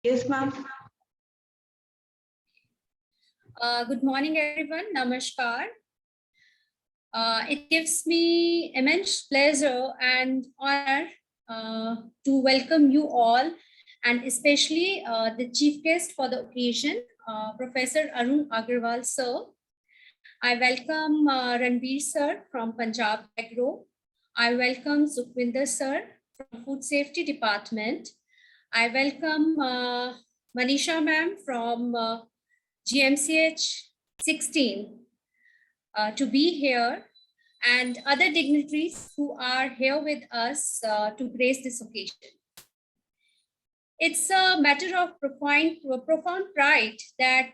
Yes, ma'am. Good morning, everyone. Namaskar. It gives me immense pleasure and honor to welcome you all, and especially the chief guest for the occasion, Professor Arun Agarwal, sir. I welcome Ranveer, sir, from Punjab Agro. I welcome Sukhwinder, sir, from Food Safety Department. I welcome Manisha, ma'am, from GMCH 16 to be here, and other dignitaries who are here with us to grace this occasion. It's a matter of profound pride that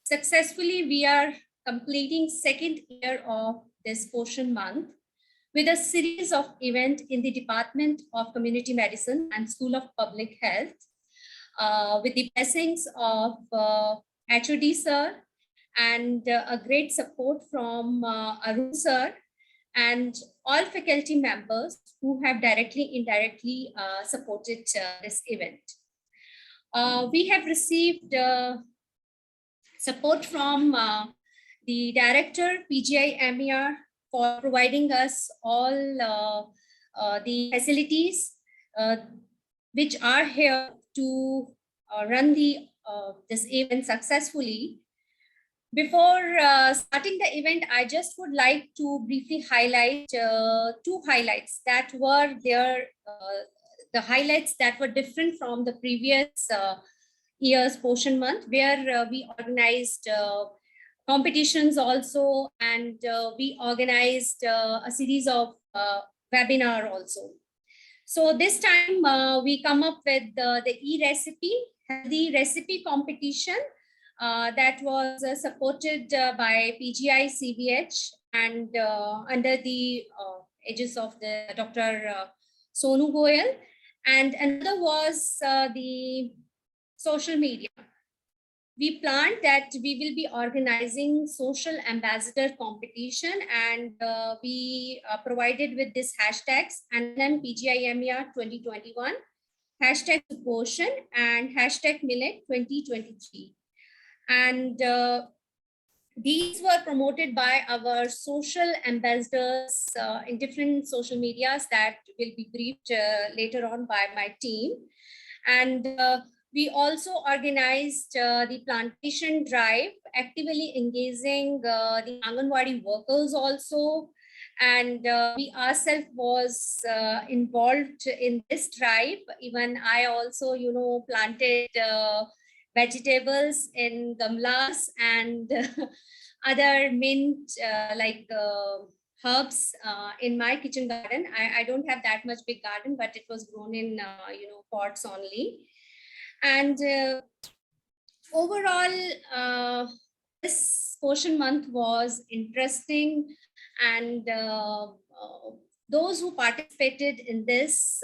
successfully we are completing second year of this Poshan Month with a series of events in the Department of Community Medicine and School of Public Health with the blessings of HOD sir and a great support from Arun sir and all faculty members who have directly, indirectly supported this event. We have received support from the director, PGI MER, for providing us all the facilities which are here to run this event successfully. Before starting the event, I just would like to briefly highlight two highlights that were there, the highlights that were different from the previous year's Poshan Month, where we organized competitions also, and we organized a series of webinar also. So this time we come up with the e-recipe, healthy recipe competition that was supported by PGI CVH and under the aegis of the Dr. Sonu Goyal. And another was the social media. We planned that we will be organizing social ambassador competition, and we provided with this hashtags NMPGIMER 2021, hashtag Poshan, and hashtag Millet 2023. And these were promoted by our social ambassadors in different social medias that will be briefed later on by my team. And we also organized the plantation drive, actively engaging the Anganwadi workers also. And we ourselves was involved in this drive. Even I also, planted vegetables in gamlas and other mint like herbs in my kitchen garden. I don't have that much big garden, but it was grown in pots only. And overall, this Poshan Month was interesting, and those who participated in this,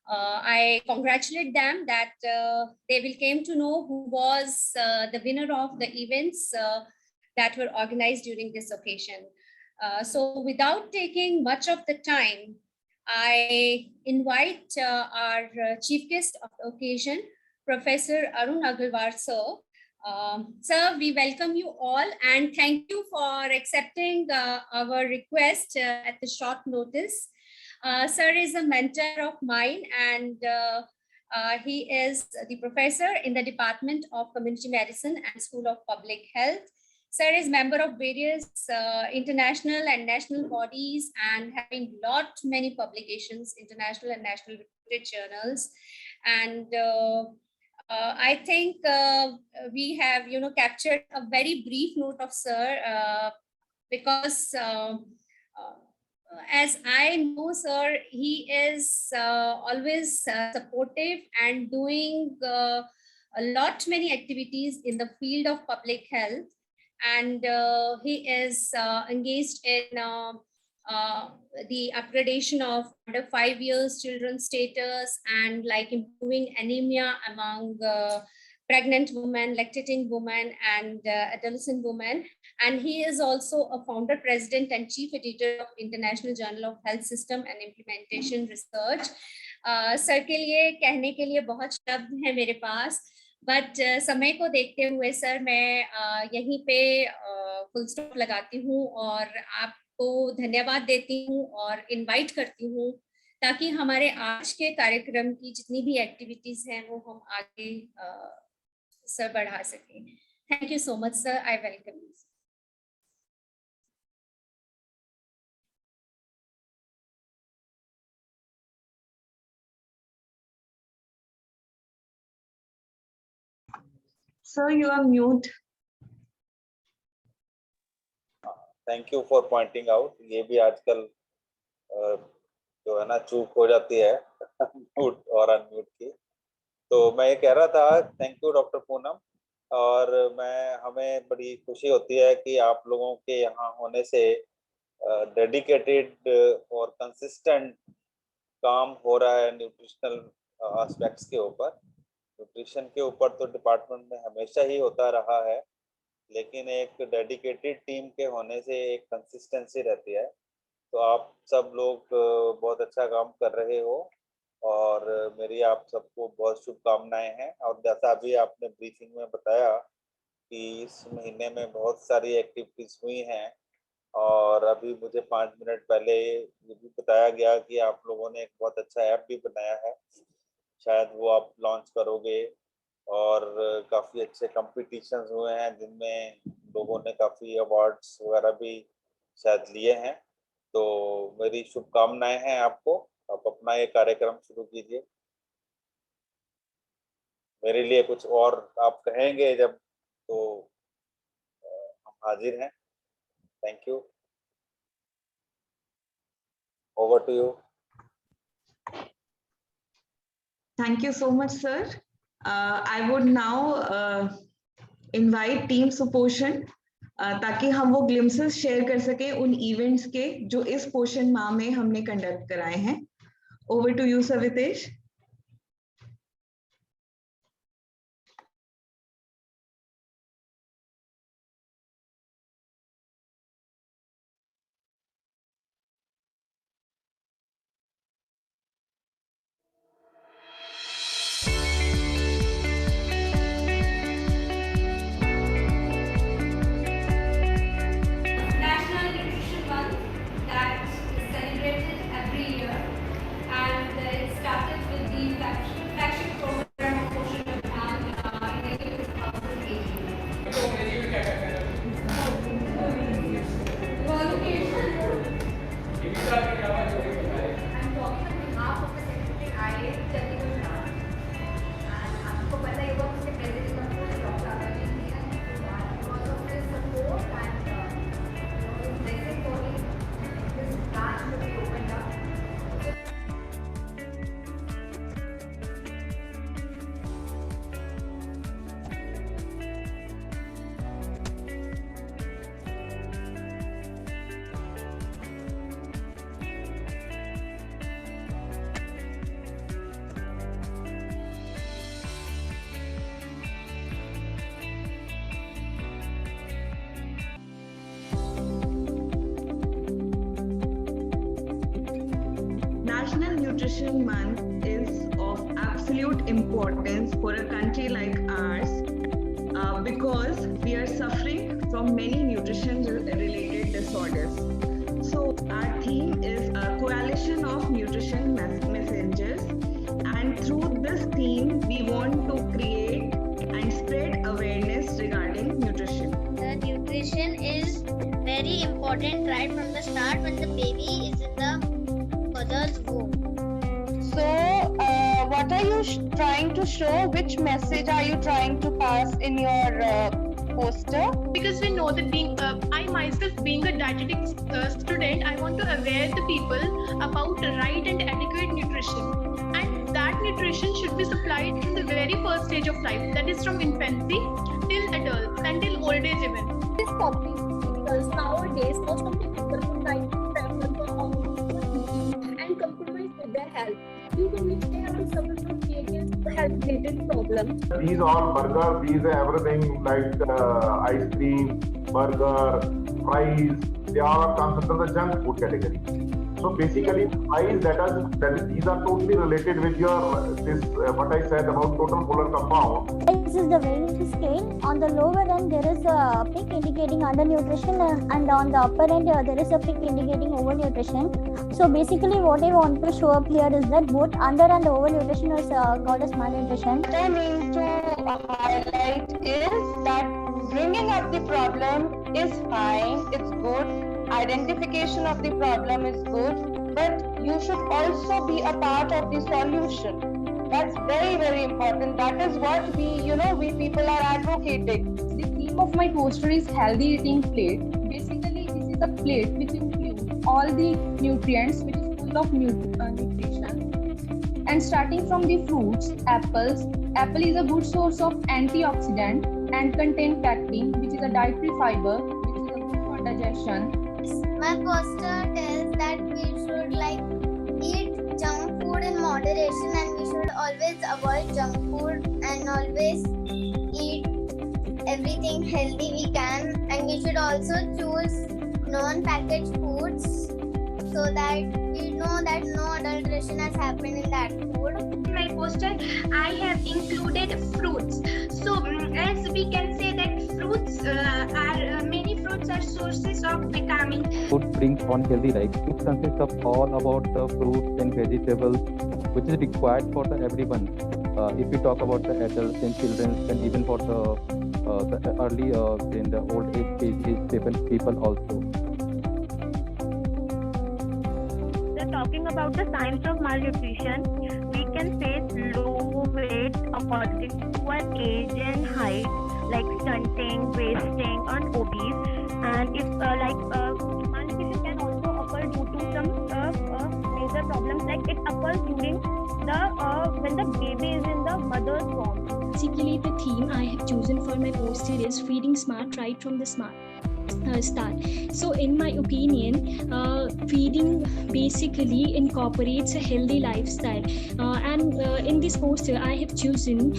I congratulate them that they will came to know who was the winner of the events that were organized during this occasion. So without taking much of the time, I invite our chief guest of the occasion, Professor Arun Agarwal, sir. Sir, we welcome you all and thank you for accepting our request at the short notice. Sir is a mentor of mine, and he is the professor in the Department of Community Medicine and School of Public Health. Sir is member of various international and national bodies and having many publications, international and national journals. And I think we have, captured a very brief note of sir because as I know, sir, he is always supportive and doing many activities in the field of public health. And he is engaged in the upgradation of under 5 years children's status and like improving anemia among pregnant women, lactating women, and adolescent women. And he is also a founder, president, and chief editor of International Journal of Health System and Implementation Research. Sir के लिए कहने के लिए बहुत शब्द हैं मेरे पास, but समय को देखते हुए सर मैं यहीं पे फुल स्टॉप लगाती हूँ और आपको धन्यवाद देती हूँ और इनवाइट करती हूँ ताकि हमारे आज के कार्यक्रम की जितनी भी एक्टिविटीज हैं वो हम आगे सर बढ़ा सकें। Thank you so much sir, I welcome you. Sir, you are mute. Thank you for pointing out. ये भी आजकल जो है ना चूक हो जाती है म्यूट और अनम्यूट की। तो मैं ये कह रहा था, थैंक यू डॉक्टर पूनम। और हमें बड़ी खुशी होती है कि आप लोगों के यहाँ होने से डेडिकेटेड और कंसिस्टेंट काम हो रहा है न्यूट्रिशनल एस्पेक्ट्स के ऊपर। न्यूट्रिशन के ऊपर तो डिपार्टमेंट में हमेशा ही होता रहा है, लेकिन एक डेडिकेटेड टीम के होने से एक कंसिस्टेंसी रहती है। तो आप सब लोग बहुत अच्छा काम कर रहे हो और मेरी आप सबको बहुत शुभकामनाएं हैं। और जैसा अभी आपने ब्रीफिंग में बताया कि इस महीने में बहुत सारी एक्टिविटीज हुई हैं, और अभी मुझे 5 मिनट पहले ये भी बताया गया कि आप लोगों ने एक बहुत अच्छा ऐप भी बनाया है, शायद वो आप लॉन्च करोगे। और काफ़ी अच्छे कंपटीशंस हुए हैं जिनमें लोगों ने काफ़ी अवार्ड्स वगैरह भी शायद लिए हैं। तो मेरी शुभकामनाएं हैं आपको। आप अपना ये कार्यक्रम शुरू कीजिए। मेरे लिए कुछ और आप कहेंगे जब, तो हम हाजिर हैं। Thank you. Over to you. Thank you so much, sir. I would now invite team Suposhan ताकि हम वो ग्लिम्सेस शेयर कर सके उन इवेंट्स के जो इस पोषण माह में हमने कंडक्ट कराए हैं। Over to you Savitesh. National Nutrition Month is of absolute importance for a country like ours because we are suffering from many nutrition-related disorders. So our theme is a coalition of nutrition messengers, and through this theme, we want to create and spread awareness regarding nutrition. The nutrition is very important right from the start when the baby is in the mother's womb. So, what are you trying to show? Which message are you trying to pass in your poster? Because we know that I myself being a dietetic student, I want to aware the people about right and adequate nutrition. And that nutrition should be supplied from the very first stage of life, that is from infancy till adults and till old age even. This topic, because nowadays most of the people would like to prefer for and compromise with their health, due to which they have to suffer from various health-related problems. These all burgers, these are everything like ice cream, burger, fries, they all are considered the junk food category. So basically, why is these are totally related with your what I said about total molar compound. This is the variability scale. On the lower end, there is a peak indicating undernutrition, and on the upper end, there is a peak indicating overnutrition. So basically, what I want to show up here is that both under and overnutrition is called as malnutrition. What I mean to highlight is that bringing up the problem is fine, it's good. Identification of the problem is good, but you should also be a part of the solution. That's very, very important. That is what we people are advocating. The theme of my poster is healthy eating plate. Basically, this is a plate which includes all the nutrients, which is full of nutrition. And starting from the fruits, apple is a good source of antioxidant and contain pectin, which is a dietary fiber, which is a good for digestion. My poster tells that we should eat junk food in moderation, and we should always avoid junk food and always eat everything healthy we can, and we should also choose non-packaged foods so that we know that no adulteration has happened in that food. In my poster, I have included fruits. So as we can say that many fruits are sources of vitamin. Food brings on healthy life. It consists of all about the fruits and vegetables, which is required for everyone. If we talk about the adults and children, and even for the early in the old age people also. Talking about the signs of malnutrition, we can face low weight according to our age and height, like stunting, wasting, or obese. And if malnutrition can also occur due to some major problems, like it occurs during when the baby is in the mother's womb. Basically, the theme I have chosen for my poster is feeding smart right from the start. So in my opinion, feeding basically incorporates a healthy lifestyle, and in this poster I have chosen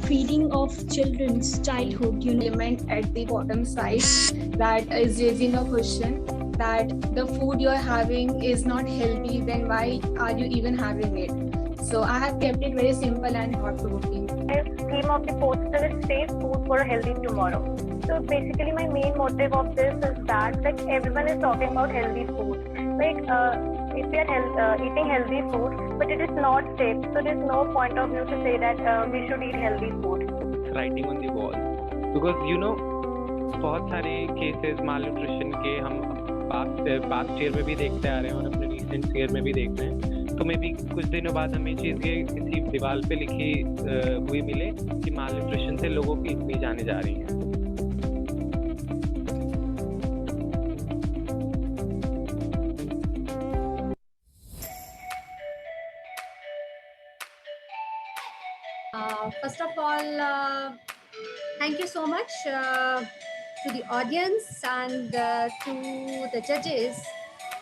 feeding of children's childhood element at the bottom side that is raising a question that the food you're having is not healthy, then why are you even having it? So I have kept it very simple and thought-provoking. The theme of the poster is Safe Food for a Healthy Tomorrow. So basically my main motive of this is that everyone is talking about healthy food. If we are eating healthy food, but it is not safe, so there is no point of view to say that we should eat healthy food. Writing on the wall, because बहुत सारे cases malnutrition के हम past year में भी देखते आ रहे हैं और अपने recent year में भी देख रहे हैं. तो मे भी कुछ दिनों बाद हमें चीजें किसी दीवार पे लिखी हुई मिले कि malnutrition से लोगों की इतनी जाने जा रही हैं. First of all, thank you so much to the audience and to the judges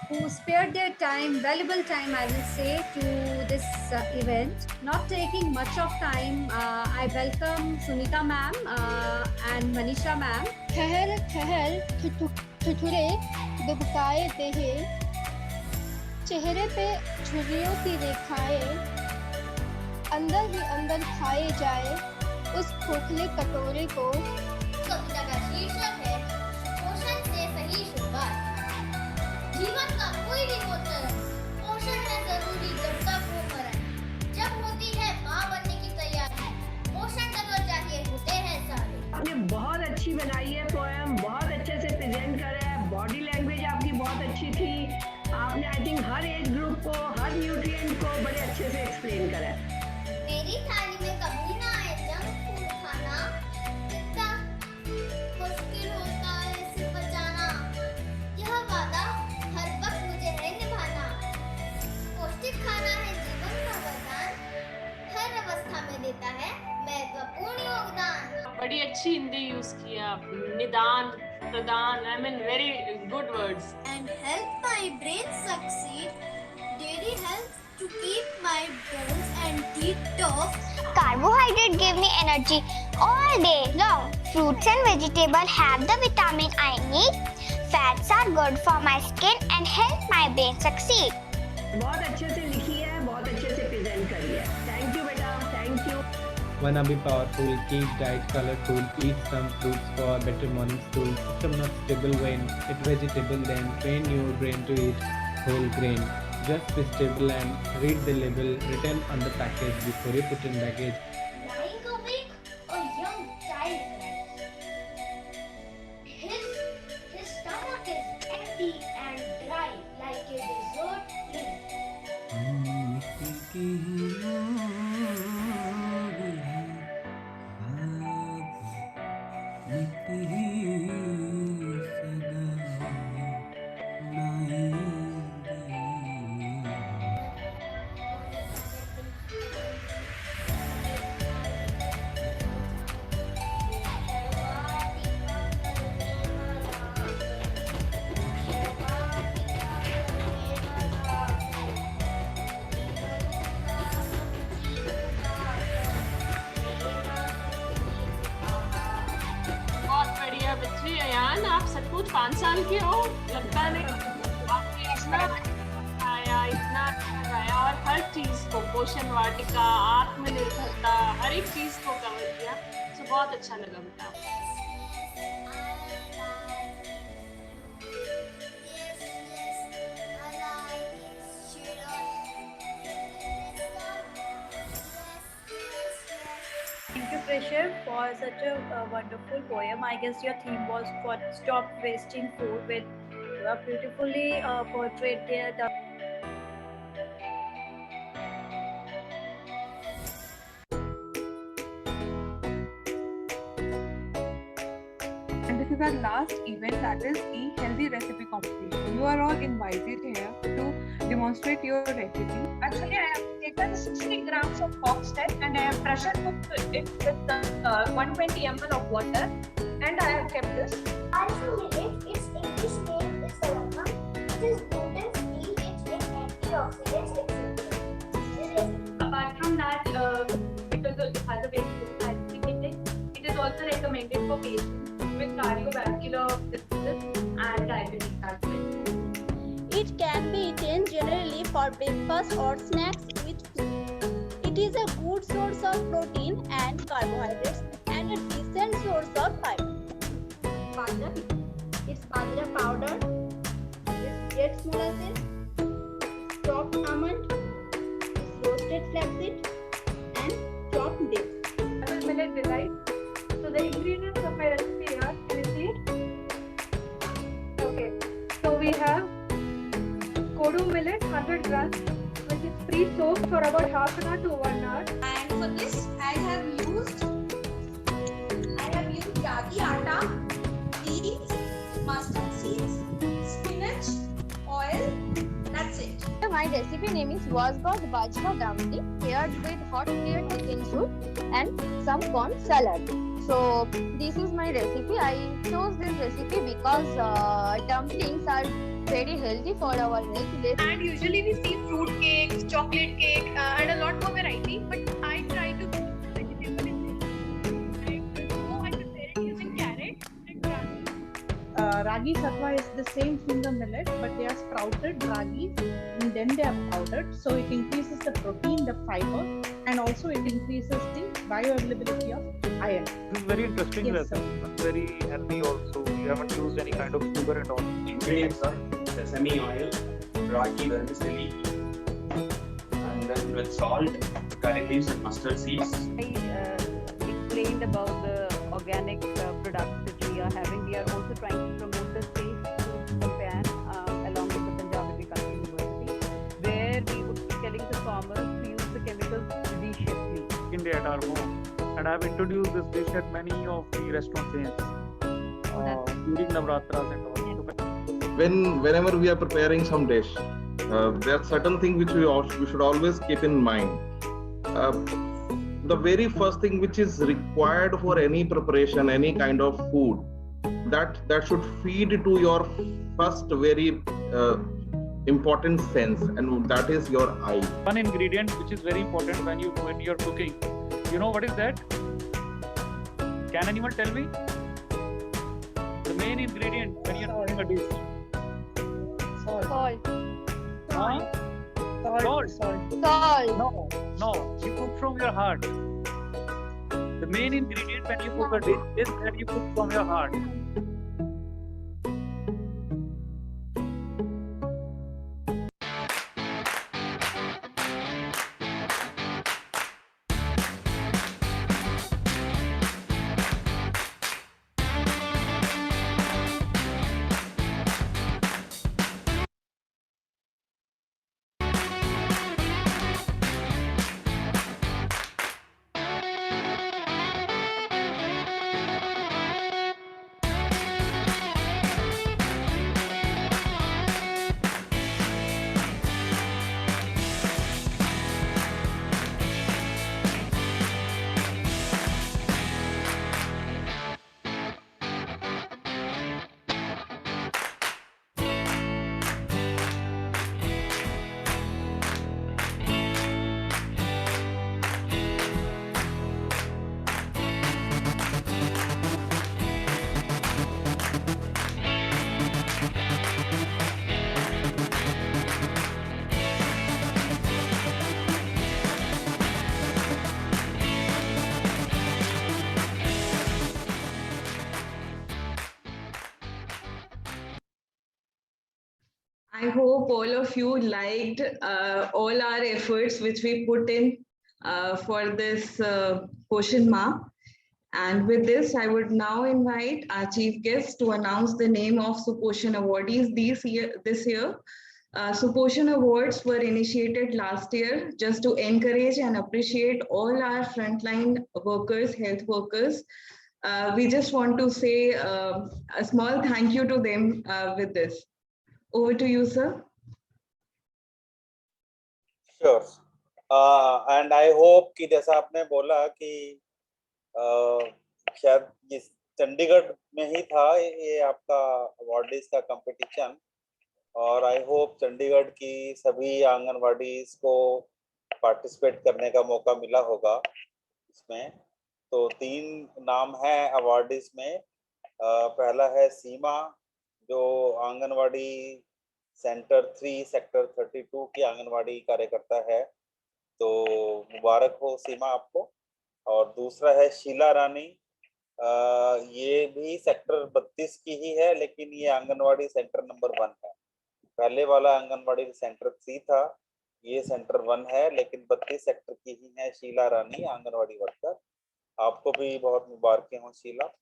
who spared their time, valuable time, I will say, to this event. Not taking much of time, I welcome Sunita ma'am and Manisha ma'am. ठहर ठुठुरे दुबकाए देहे, चेहरे पे झुर्रियों की रेखाएं, अंदर ही अंदर खाए जाए उस खोखले कटोरे को. कविता का शीर्षक है पोषण से सही शुरुआत. जीवन का कोई भी मोटर पोषण है जरूरी जब तक हो मरण. जब होती है माँ बनने की तैयारी, पोषण तत्व चाहिए होते हैं सारे. आपने बहुत अच्छी बनाई है पोएम, बहुत अच्छे से प्रेजेंट कर रहे हैं. बॉडी लैंग्वेज आपकी बहुत अच्छी थी. आपने I think her age group को, हर न्यूट्रिएंट को बड़े अच्छे से एक्सप्लेन करा है. मेरी थाली में कभी ना आए जंक फूड खाना, कितना मुश्किल होता है इसे बचाना. यह वादा हर वक्त मुझे है निभाना. पौष्टिक खाना है जीवन का वरदान, हर अवस्था में देता है महत्वपूर्ण योगदान. बड़ी अच्छी हिंदी यूज की है आपने. निदान, प्रदान, I mean very good words. And help my brain succeed. Dairy helps to keep my bones and teeth tough. Carbohydrate give me energy all day long. Fruits and vegetables have the vitamin I need. Fats are good for my skin and help my brain succeed. बहुत अच्छे से लिखी है, बहुत अच्छे से present करी है. Thank you बेटा, thank you. Wanna be powerful, keep diet colorful, eat some fruits for better morning stool. System not stable when eat vegetable, then train your brain to eat whole grain. Just be stable and read the label written on the package before you put in baggage. Lying awake, a young child cries. His stomach is empty and dry like a desert plain. बहुत बढ़िया बच्ची अयान, आप सचमुच 5 साल के हो, लगता नहीं. आपने इतना खाया, इतना खाया और हर चीज को, पोषण वाटिका, आत्मनिर्भरता, हर एक चीज को कवर किया. तो बहुत अच्छा लगा बेटा. Thank you, Pressure, for such a wonderful poem. I guess your theme was for stop wasting food, with beautifully portrayed there. And this is our last event, that is e-healthy recipe competition. You are all invited here to demonstrate your recipe. Actually, I have taken 60 grams of foxtail and I have pressure cooked it with 120 ml of water, and I have kept this. Alpha millet, its English name is Salama. It is gluten-free, rich in antioxidants, etc. Apart from that, it has a very good acidity. It is also recommended for patients with cardiovascular diseases and diabetes as well. It can be eaten generally for breakfast or snacks with food. It is a good source of protein and carbohydrates and a decent source of fiber. Bajra, it's bajra powder, it's dates molasses, chopped almond, it's roasted flaxseed, and chopped dates. I will millet delight. So the ingredients of my recipe are, can you see it? Okay, so we have kodu millet 100 grams, which is pre-soaked for about half an hour to 1 hour. And for this, I have used ragi atta, beans, mustard seeds, spinach, oil. That's it. My recipe name is Wasgod Bajra Damli, paired with hot clear chicken soup and some corn salad. So this is my recipe. I chose this recipe because dumplings are very healthy for our health. And usually we see fruit cakes, chocolate cake, and a lot more variety. But I try to do vegetable in this. I prepare it using carrot and ragi. Ragi satwa is the same from the millet, but they are sprouted ragi and then they are powdered. So it increases the protein, the fiber, and also it increases the bioavailability of iron. This is very interesting. Yes, sir. Very healthy also. You haven't used any kind of sugar at all. Ingredients are sesame oil, ragi vermicelli, and then with salt, curry leaves and mustard seeds. I explained about the organic products which we are having. We are also trying to promote the safe food campaign along with the Punjab Agricultural University, where we would be telling the farmers to use the chemicals judiciously. India at our home, and I have introduced this dish at many of the restaurant chains during Navratras and all. Whenever we are preparing some dish, there are certain things which we should always keep in mind. The very first thing which is required for any preparation, any kind of food, that should feed to your first very important sense, and that is your eye. One ingredient which is very important when you're cooking, you know what is that? Can anyone tell me? The main ingredient when you're cooking a dish. Salt. Huh? Salt. Salt. No, you cook from your heart. The main ingredient when you cook a dish is that you cook from your heart. I hope all of you liked all our efforts which we put in for this question mark. And with this, I would now invite our chief guest to announce the name of Suposhan awardees this year. Suposhan Awards were initiated last year just to encourage and appreciate all our frontline workers, health workers. We just want to say a small thank you to them with this. Over to you, sir. Sure. And I hope कि जैसा आपने बोला कि शायद ये चंडीगढ़ में ही था ये आपका अवार्डीज का कंपटीशन, और आई होप चंडीगढ़ की सभी आंगनवाड़ीज को पार्टिसिपेट करने का मौका मिला होगा इसमें। तो 3 नाम है अवार्डीज में। पहला है सीमा, जो आंगनवाड़ी सेंटर 3 सेक्टर 32 की आंगनवाड़ी कार्यकर्ता है, तो मुबारक हो सीमा आपको। और दूसरा है शीला रानी, ये भी सेक्टर 32 की ही है, लेकिन ये आंगनवाड़ी सेंटर नंबर 1 है। पहले वाला आंगनवाड़ी सेंटर 3 था, ये सेंटर 1 है, लेकिन 32 सेक्टर की ही है शीला रानी आंगनवाड़ी वर्कर। आपको भी बहुत मुबारकें हो शीला।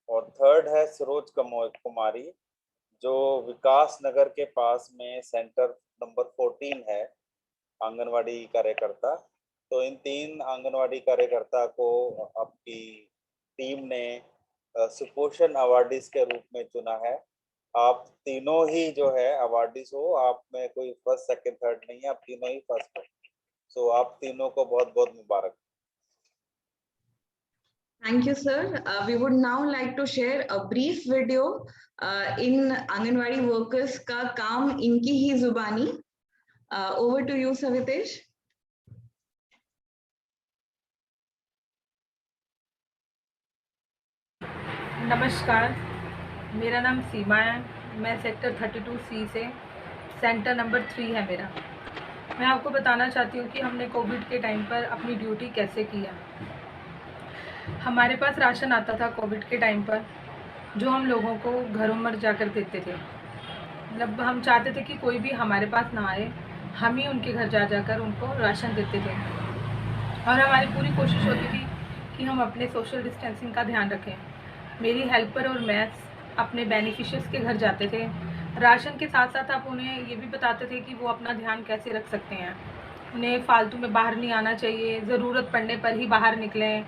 और थर्ड है सरोज कुमारी, जो विकास नगर के पास में सेंटर नंबर 14 है, आंगनवाड़ी कार्यकर्ता। तो इन 3 आंगनवाड़ी कार्यकर्ता को आपकी टीम ने सुपोषण अवार्डीज के रूप में चुना है। आप तीनों ही जो है अवार्डीज हो, आप में कोई फर्स्ट सेकंड थर्ड नहीं है, आप तीनों ही फर्स्ट हो। सो आप तीनों को बहुत बहुत मुबारक। Thank you, sir. We would now like to share a brief video in Anganwadi workers का काम इनकी ही जुबानी। Over to you, Savitesh. नमस्कार, मेरा नाम सीमा है। मैं सेक्टर 32C से, सेंटर नंबर 3 है मेरा। मैं आपको बताना चाहती हूँ कि हमने कोविड के टाइम पर अपनी ड्यूटी कैसे किया। हमारे पास राशन आता था कोविड के टाइम पर, जो हम लोगों को घरों में जाकर देते थे। मतलब हम चाहते थे कि कोई भी हमारे पास ना आए, हम ही उनके घर जा जाकर उनको राशन देते थे। और हमारी पूरी कोशिश होती थी कि हम अपने सोशल डिस्टेंसिंग का ध्यान रखें। मेरी हेल्पर और मैं अपने बेनिफिशियर्स के घर जाते थे। राशन के साथ साथ आप उन्हें ये भी बताते थे कि वो अपना ध्यान कैसे रख सकते हैं। उन्हें फालतू में बाहर नहीं आना चाहिए, ज़रूरत पड़ने पर ही बाहर निकलें।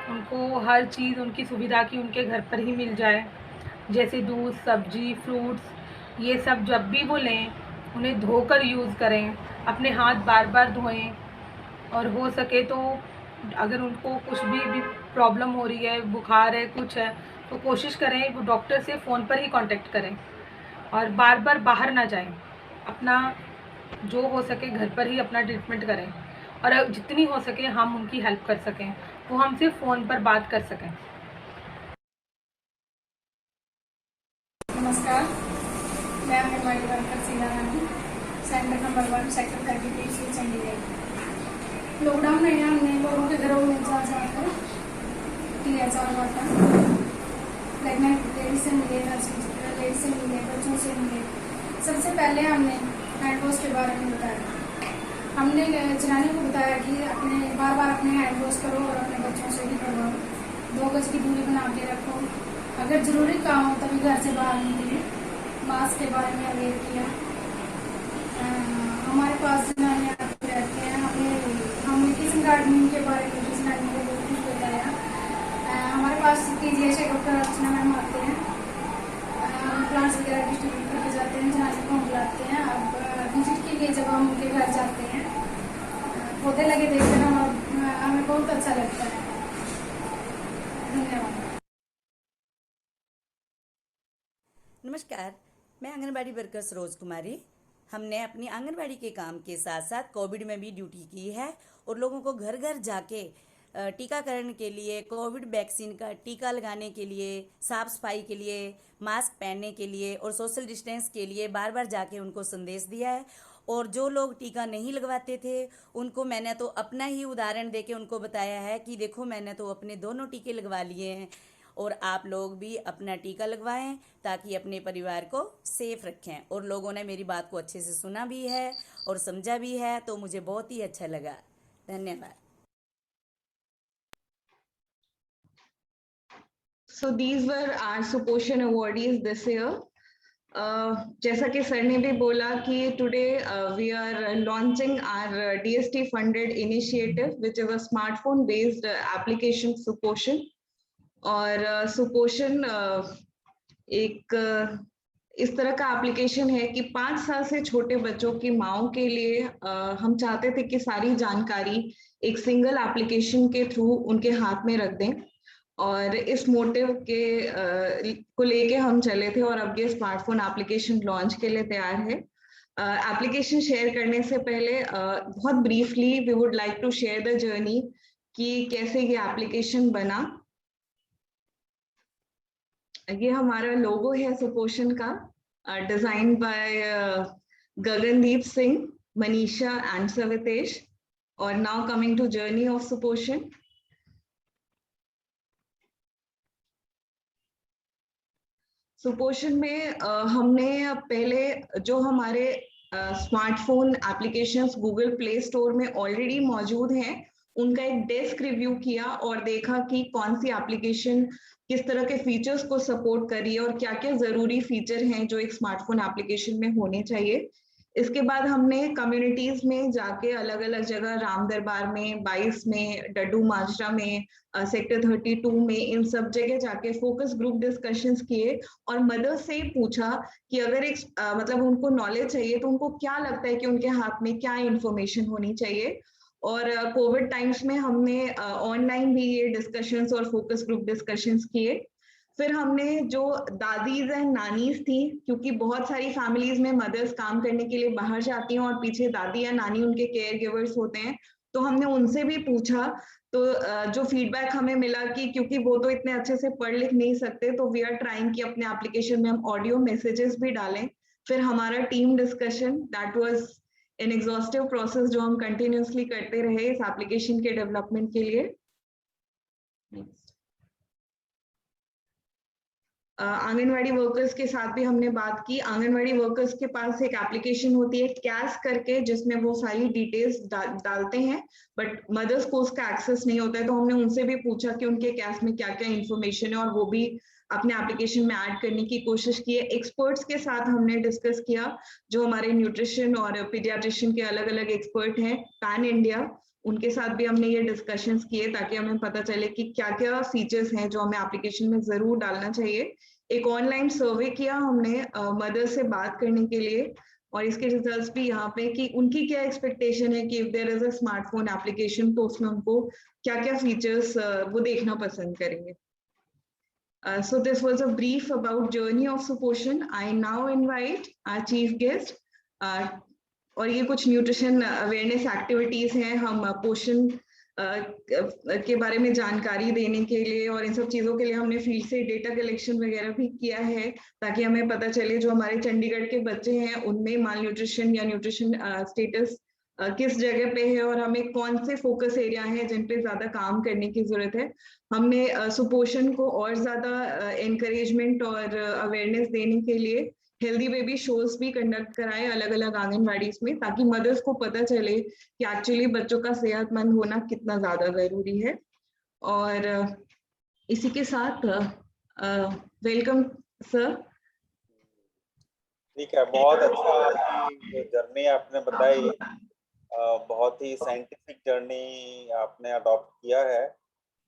उनको हर चीज़ उनकी सुविधा की उनके घर पर ही मिल जाए, जैसे दूध, सब्जी, फ्रूट्स, ये सब जब भी वो लें उन्हें धोकर यूज़ करें, अपने हाथ बार बार धोएं। और हो सके तो अगर उनको कुछ भी प्रॉब्लम हो रही है, बुखार है, कुछ है, तो कोशिश करें वो डॉक्टर से फ़ोन पर ही कांटेक्ट करें और बार बार बाहर ना जाएं। अपना जो हो सके घर पर ही अपना ट्रीटमेंट करें, और जितनी हो सके हम उनकी हेल्प कर सकें, वो हमसे फ़ोन पर बात कर सकें। नमस्कार, मैं anganwadi worker Sidha Rani, centre number 1 sector 33 Chandigarh. Lockdown में हमने लोगों के घरों में जाकर THR बांटा, प्रेगनेंट लेडी से मिले, लेडी से मिले, बच्चों से मिले। सबसे पहले हमने हैंड वॉश के बारे में बताया। हमने जनानी को बताया कि अपने बार बार अपने हैंड वॉश करो और अपने बच्चों से भी करवाओ। 2 गज की दूरी बना के रखो। अगर ज़रूरी काम हो तभी घर से बाहर निकले। मास्क के बारे में अवेयर किया। हमारे पास जनानियाँ रहते हैं, हमने किचन गार्डनिंग के बारे में जनानियों को बहुत कुछ बताया। हमारे पास PGI डॉक्टर अर्चना मैम आते हैं, प्लांट्स वगैरह डिस्ट्रीब्यूट करके जाते हैं, जनानियों को हम बुलाते हैं। अब विजिट के लिए जब हम उनके घर जाते हैं, पौधे लगे देखते हैं, हमें बहुत अच्छा लगता है। धन्यवाद। नमस्कार, मैं आंगनबाड़ी वर्कर सरोज कुमारी। हमने अपनी आंगनबाड़ी के काम के साथ साथ कोविड में भी ड्यूटी की है और लोगों को घर घर जाके टीकाकरण के लिए, कोविड वैक्सीन का टीका लगाने के लिए, साफ़ सफाई के लिए, मास्क पहनने के लिए और सोशल डिस्टेंस के लिए बार बार जाके उनको संदेश दिया है। और जो लोग टीका नहीं लगवाते थे उनको मैंने तो अपना ही उदाहरण देके उनको बताया है कि देखो मैंने तो अपने दोनों टीके लगवा लिए हैं और आप लोग भी अपना टीका लगवाएं ताकि अपने परिवार को सेफ रखें। और लोगों ने मेरी बात को अच्छे से सुना भी है और समझा भी है, तो मुझे बहुत ही अच्छा लगा। धन्यवाद। So these were our Suposhan awardees this year. जैसा कि सर ने भी बोला कि today we are launching our DST funded initiative, which is a smartphone based application Suposhan. और सुपोषण एक इस तरह का एप्लीकेशन है कि 5 साल से छोटे बच्चों की माँओं के लिए हम चाहते थे कि सारी जानकारी एक सिंगल एप्लीकेशन के थ्रू उनके हाथ में रख दें। और इस मोटिव के को लेके हम चले थे और अब ये स्मार्टफोन एप्लीकेशन लॉन्च के लिए तैयार है। एप्लीकेशन शेयर करने से पहले बहुत briefly we would like to share the journey कि कैसे ये एप्लीकेशन बना। ये हमारा लोगो है सुपोषण का, design by Gagandeep Singh, Manisha and Savitesh. और now coming to journey of Suposhan. Suposhan में हमने पहले जो हमारे smartphone applications Google Play Store में ऑलरेडी मौजूद हैं उनका एक डेस्क रिव्यू किया और देखा कि कौन सी एप्लीकेशन किस तरह के फीचर्स को सपोर्ट कर रही है और क्या क्या जरूरी फीचर हैं जो एक स्मार्टफोन एप्लीकेशन में होने चाहिए। इसके बाद हमने कम्युनिटीज में जाके अलग अलग जगह, राम दरबार में, 22 में, डड्डू माजरा में, सेक्टर 32 में, इन सब जगह जाके फोकस ग्रुप डिस्कशंस किए और मदर्स से पूछा कि अगर एक मतलब उनको नॉलेज चाहिए तो उनको क्या लगता है कि उनके हाथ में क्या इंफॉर्मेशन होनी चाहिए। और कोविड टाइम्स में हमने ऑनलाइन भी ये डिस्कशंस और फोकस ग्रुप डिस्कशंस किए। फिर हमने जो दादीज एंड नानीज थी, क्योंकि बहुत सारी फैमिलीज में मदर्स काम करने के लिए बाहर जाती हैं और पीछे दादी या नानी उनके केयर गिवर्स होते हैं, तो हमने उनसे भी पूछा। तो जो फीडबैक हमें मिला कि क्योंकि वो तो इतने अच्छे से पढ़ लिख नहीं सकते, तो वी आर ट्राइंग कि अपने एप्लीकेशन में हम ऑडियो मैसेजेस भी डालें। फिर हमारा team discussion, that was an exhaustive process जो हम कंटिन्यूसली करते रहे इस एप्लीकेशन के डेवलपमेंट के लिए। आंगनवाड़ी वर्कर्स के साथ भी हमने बात की। आंगनवाड़ी वर्कर्स के पास एक एप्लीकेशन होती है कैस करके, जिसमें वो सारी डिटेल्स डालते हैं, बट मदर्स को उसका एक्सेस नहीं होता है। तो हमने उनसे भी पूछा कि उनके कैस में क्या क्या इंफॉर्मेशन है और वो भी अपने एप्लीकेशन में ऐड करने की कोशिश की है। एक्सपर्ट्स के साथ हमने डिस्कस किया, जो हमारे न्यूट्रिशन और पीडियाट्रिशियन के अलग अलग एक्सपर्ट हैं पैन इंडिया, उनके साथ भी हमने ये डिस्कशंस किए ताकि हमें पता चले कि क्या क्या फीचर्स हैं जो हमें एप्लीकेशन में जरूर डालना चाहिए। एक ऑनलाइन सर्वे किया हमने मदर से बात करने के लिए और इसके रिजल्ट्स भी यहाँ पे कि उनकी क्या एक्सपेक्टेशन है कि if there is a smartphone application तो उसमें उनको क्या क्या फीचर्स वो देखना पसंद करेंगे। So this was a brief about journey of Suposhan. I now invite our chief guest. और ये कुछ न्यूट्रिशन अवेयरनेस एक्टिविटीज हैं हम पोषण के बारे में जानकारी देने के लिए और इन सब चीज़ों के लिए हमने फील्ड से डेटा कलेक्शन वगैरह भी किया है, ताकि हमें पता चले जो हमारे चंडीगढ़ के बच्चे हैं उनमें माल न्यूट्रिशन या न्यूट्रिशन स्टेटस किस जगह पे है और हमें कौन से फोकस एरिया है जिन पे ज्यादा काम करने की जरूरत है। हमने सुपोषण को और ज्यादा एनकरेजमेंट और अवेयरनेस देने के लिए हेल्दी बेबी शोज भी कंडक्ट कराए अलग अलग आंगनबाड़ी में, ताकि मदर्स को पता चले कि एक्चुअली बच्चों का सेहतमंद होना कितना ज्यादा जरूरी है। और इसी के साथ वेलकम सर। ठीक है, बहुत अच्छा आपकी जो जर्नी आपने बताई, बहुत ही साइंटिफिक जर्नी आपने अडॉप्ट किया है,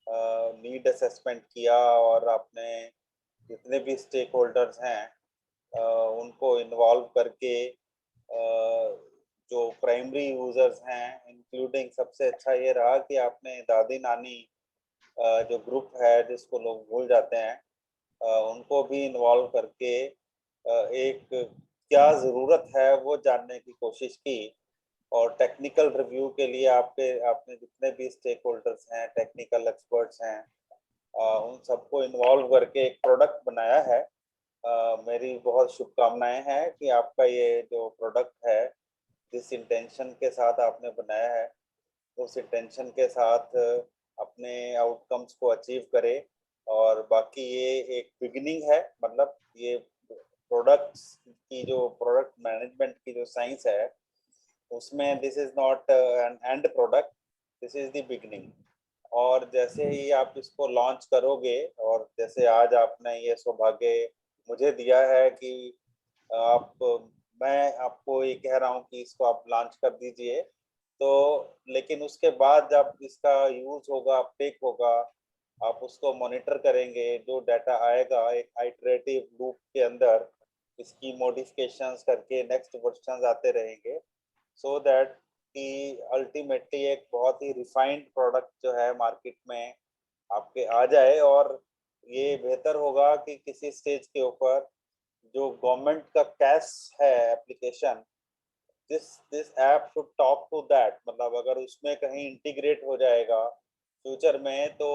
नीड असेसमेंट किया और आपने जितने भी स्टेक होल्डर्स हैं उनको इन्वॉल्व करके जो प्राइमरी यूजर्स हैं इंक्लूडिंग, सबसे अच्छा ये रहा कि आपने दादी नानी जो ग्रुप है जिसको लोग भूल जाते हैं उनको भी इन्वॉल्व करके एक क्या ज़रूरत है वो जानने की कोशिश की। और टेक्निकल रिव्यू के लिए आपने जितने भी स्टेक होल्डर्स हैं, टेक्निकल एक्सपर्ट्स हैं, उन सबको इन्वॉल्व करके एक प्रोडक्ट बनाया है। मेरी बहुत शुभकामनाएं हैं कि आपका ये जो प्रोडक्ट है जिस इंटेंशन के साथ आपने बनाया है उस इंटेंशन के साथ अपने आउटकम्स को अचीव करे। और बाकी ये एक बिगिनिंग है, मतलब ये प्रोडक्ट्स की जो प्रोडक्ट मैनेजमेंट की जो साइंस है उसमें this is not an and product, this is the beginning. और जैसे ही आप इसको लॉन्च करोगे और जैसे आज आपने ये सौभाग्य मुझे दिया है कि मैं आपको ये कह रहा हूँ कि इसको आप लॉन्च कर दीजिए, तो लेकिन उसके बाद जब इसका यूज होगा, अपटेक होगा, आप उसको मॉनिटर करेंगे, जो डाटा आएगा एक आइटरेटिव लूप के अंदर इसकी मॉडिफिकेशंस करके नेक्स्ट वर्जन्स आते रहेंगे, सो दैट कि अल्टीमेटली एक बहुत ही रिफाइंड प्रोडक्ट जो है मार्केट में आपके आ जाए। और ये बेहतर होगा कि किसी स्टेज के ऊपर जो गवर्नमेंट का कैश है application, this app should talk to that, मतलब अगर उसमें कहीं इंटीग्रेट हो जाएगा फ्यूचर में तो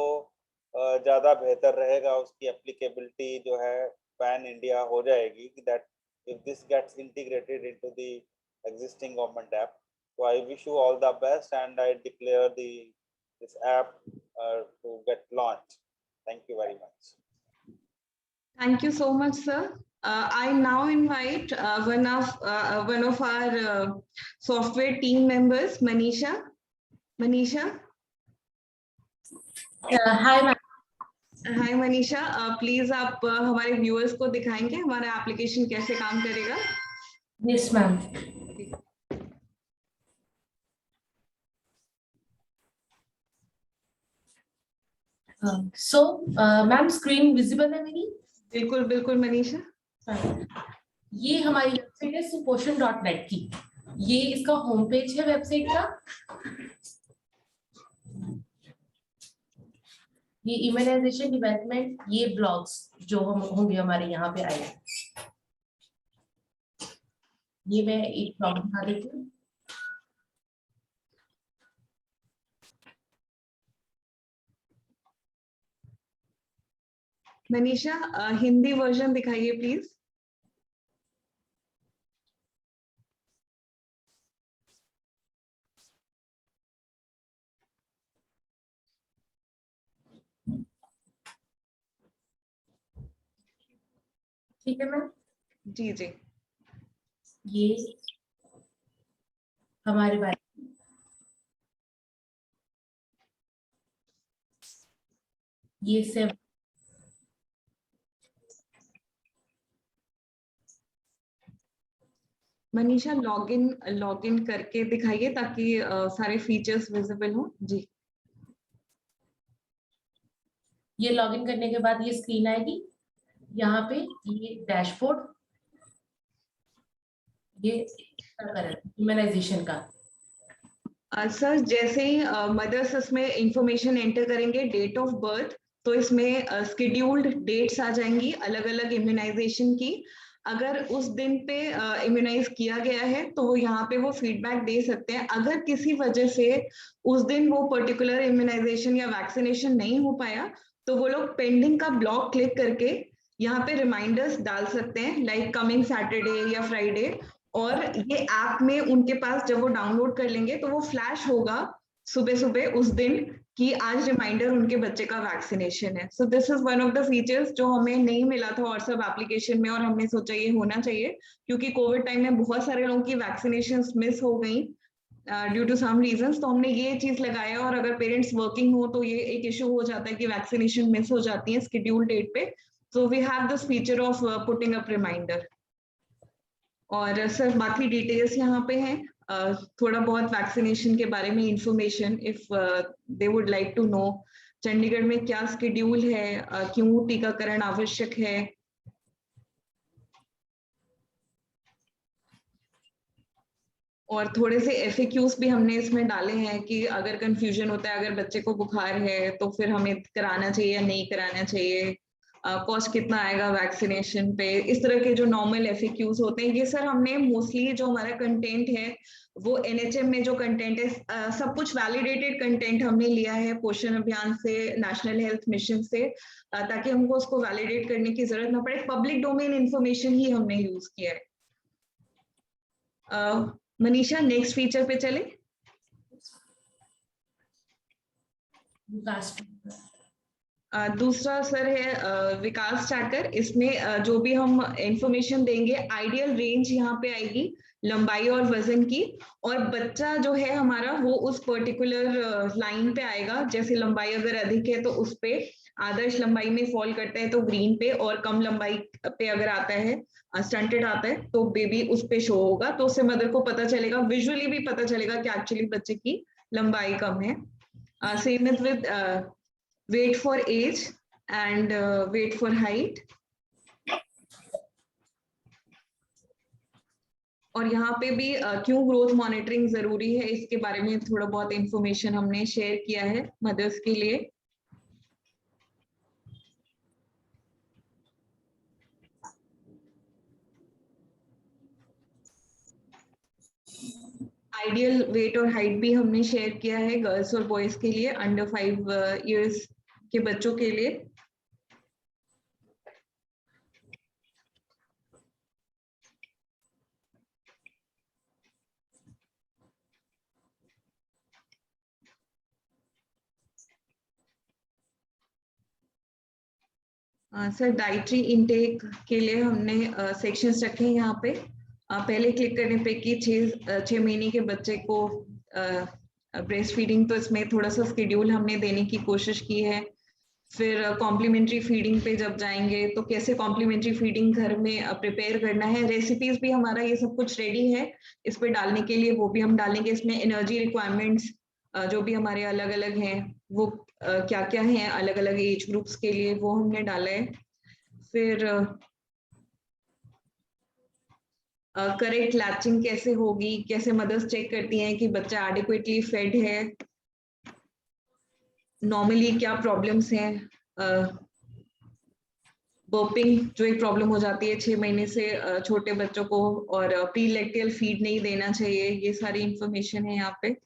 ज़्यादा बेहतर रहेगा, उसकी एप्लीकेबिलिटी जो है पैन इंडिया हो जाएगी, that if this gets integrated into the existing government app. So I wish you all the best and I declare this app to get launched. Thank you very much. Thank you so much, sir. I now invite one of our software team members, Manisha. Manisha. Hi, ma'am. Hi, Manisha. Please आप हमारे viewers को दिखाएंगे हमारा application कैसे काम करेगा? Yes, ma'am. Ma'am screen visible है मेरी? बिल्कुल बिल्कुल मनीषा। ये हमारी वेबसाइट है suposhan.net की, ये इसका होम पेज है वेबसाइट का। ये इम्यूनाइजेशन डेवलपमेंट, ये ब्लॉग्स जो हम होंगे हमारे यहाँ पे आए, ये मैं एक ब्लॉग दिखा देती हूँ। मनीषा हिंदी वर्जन दिखाइए प्लीज। ठीक है मैम। जी जी। ये हमारे बारे में ये सब मनीषा लॉगिन करके दिखाइए ताकि सारे फीचर्स विजिबल हो। जी ये लॉगिन करने के बाद ये स्क्रीन आएगी, यहाँ पे ये डैशबोर्ड, ये इम्यूनाइजेशन का। सर जैसे ही मदर्स इसमें इंफॉर्मेशन एंटर करेंगे, डेट ऑफ बर्थ, तो इसमें स्केड्यूल्ड डेट्स आ जाएंगी अलग अलग इम्यूनाइजेशन की। अगर उस दिन पे इम्यूनाइज किया गया है तो वो यहाँ पे वो फीडबैक दे सकते हैं। अगर किसी वजह से उस दिन वो पर्टिकुलर इम्यूनाइजेशन या वैक्सीनेशन नहीं हो पाया तो वो लोग पेंडिंग का ब्लॉक क्लिक करके यहाँ पे रिमाइंडर्स डाल सकते हैं, लाइक कमिंग सैटरडे या फ्राइडे, और ये ऐप में उनके पास जब वो डाउनलोड कर लेंगे तो वो फ्लैश होगा सुबह सुबह उस दिन कि आज रिमाइंडर उनके बच्चे का वैक्सीनेशन है। So this is one of the features जो हमें नहीं मिला था और सब एप्लीकेशन में, और हमने सोचा ये होना चाहिए क्योंकि कोविड टाइम में बहुत सारे लोगों की वैक्सीनेशन मिस हो गई ड्यू टू सम रीजंस। तो हमने ये चीज लगाया, और अगर पेरेंट्स वर्किंग हो तो ये एक इशू हो जाता है कि वैक्सीनेशन मिस हो जाती है स्केड्यूल डेट पे। So we have this feature of putting up reminder. और सर बाकी डिटेल्स यहाँ पे हैं, थोड़ा बहुत वैक्सीनेशन के बारे में information if they would like to know, Chandigarh में क्या स्केड्यूल है, क्यों टीकाकरण आवश्यक है। और थोड़े से FAQs भी हमने इसमें डाले हैं कि अगर कंफ्यूजन होता है, अगर बच्चे को बुखार है तो फिर हमें कराना चाहिए या नहीं कराना चाहिए, कॉस्ट कितना आएगा वैक्सीनेशन पे, इस तरह के जो नॉर्मल FAQs होते हैं। ये सर हमने मोस्टली जो हमारा कंटेंट है वो NHM में जो कंटेंट है, सब कुछ वैलिडेटेड कंटेंट हमने लिया है पोषण अभियान से, नेशनल हेल्थ मिशन से, ताकि हमको उसको वैलिडेट करने की जरूरत ना पड़े। पब्लिक डोमेन इंफॉर्मेशन ही हमने यूज किया है। मनीषा नेक्स्ट फीचर पे चले। दूसरा सर है विकास ट्रैकर। इसमें जो भी हम इंफॉर्मेशन देंगे, आइडियल रेंज यहाँ पे आएगी लंबाई और वजन की, और बच्चा जो है हमारा वो उस पर्टिकुलर लाइन पे आएगा। जैसे लंबाई अगर अधिक है तो उस पे, आदर्श लंबाई में फॉल करता है तो ग्रीन पे, और कम लंबाई पे अगर आता है, स्टंटेड आता है, तो बेबी उस पे शो होगा। तो उससे मदर को पता चलेगा, विजुअली भी पता चलेगा कि एक्चुअली बच्चे की लंबाई कम है। Same is with weight for age and weight for height। और यहाँ पे भी क्यों ग्रोथ मॉनिटरिंग जरूरी है इसके बारे में थोड़ा बहुत इंफॉर्मेशन हमने शेयर किया है मदर्स के लिए। आइडियल वेट और हाइट भी हमने शेयर किया है गर्ल्स और बॉयज के लिए, अंडर 5 इयर्स के बच्चों के लिए। सर डाइटरी इनटेक के लिए हमने सेक्शंस रखे हैं यहाँ पे। पहले क्लिक करने पे कि 6 महीने के बच्चे को ब्रेस्ट फीडिंग, तो इसमें थोड़ा सा स्केड्यूल हमने देने की कोशिश की है। फिर कॉम्प्लीमेंट्री फीडिंग पे जब जाएंगे तो कैसे कॉम्प्लीमेंट्री फीडिंग घर में प्रिपेयर करना है, रेसिपीज भी हमारा ये सब कुछ रेडी है इस पे डालने के लिए, वो भी हम डालेंगे। इसमें एनर्जी रिक्वायरमेंट्स जो भी हमारे अलग अलग हैं वो क्या क्या हैं अलग अलग एज ग्रुप्स के लिए, वो हमने डाला है। फिर करेक्ट लैचिंग कैसे होगी, कैसे मदर्स चेक करती हैं कि बच्चा एडिक्वेटली फेड है, नॉर्मली क्या प्रॉब्लम्स हैं, बर्पिंग जो एक प्रॉब्लम हो जाती है 6 महीने से छोटे बच्चों को, और प्री लैक्टियल फीड नहीं देना चाहिए, ये सारी इंफॉर्मेशन है यहाँ पे।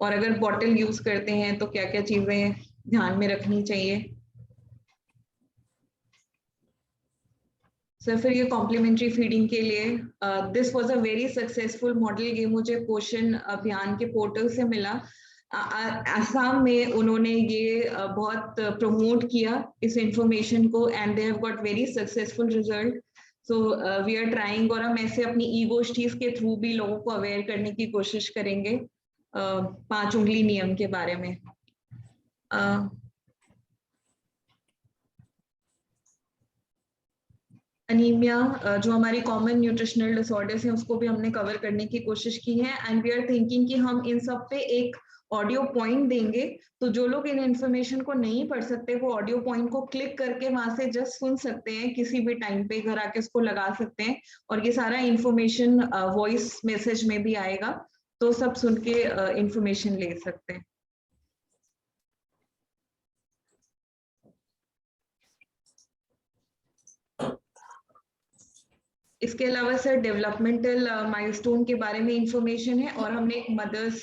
और अगर बॉटल यूज करते हैं तो क्या क्या चीजें ध्यान में रखनी चाहिए। सर फिर ये कॉम्प्लीमेंट्री फीडिंग के लिए this was a very successful model. ये मुझे पोषण अभियान के पोर्टल से मिला। असम में उन्होंने ये बहुत प्रमोट किया इस इंफॉर्मेशन को, and they have got very successful result. So we are trying, और हम ऐसे अपनी ई गोष्ठीज के थ्रू भी लोगों को अवेयर करने की कोशिश करेंगे 5 उंगली नियम के बारे में। अनीमिया जो हमारी कॉमन न्यूट्रिशनल डिसऑर्डर्स हैं उसको भी हमने कवर करने की कोशिश की है, एंड वी आर थिंकिंग कि हम इन सब पे एक ऑडियो पॉइंट देंगे, तो जो लोग इन इंफॉर्मेशन को नहीं पढ़ सकते वो ऑडियो पॉइंट को क्लिक करके वहां से जस्ट सुन सकते हैं, किसी भी टाइम पे घर आके उसको लगा सकते हैं, और ये सारा इंफॉर्मेशन वॉइस मैसेज में भी आएगा, तो सब सुन के इंफॉर्मेशन ले सकते हैं। इसके अलावा सर डेवलपमेंटल माइलस्टोन के बारे में इंफॉर्मेशन है और हमने एक मदर्स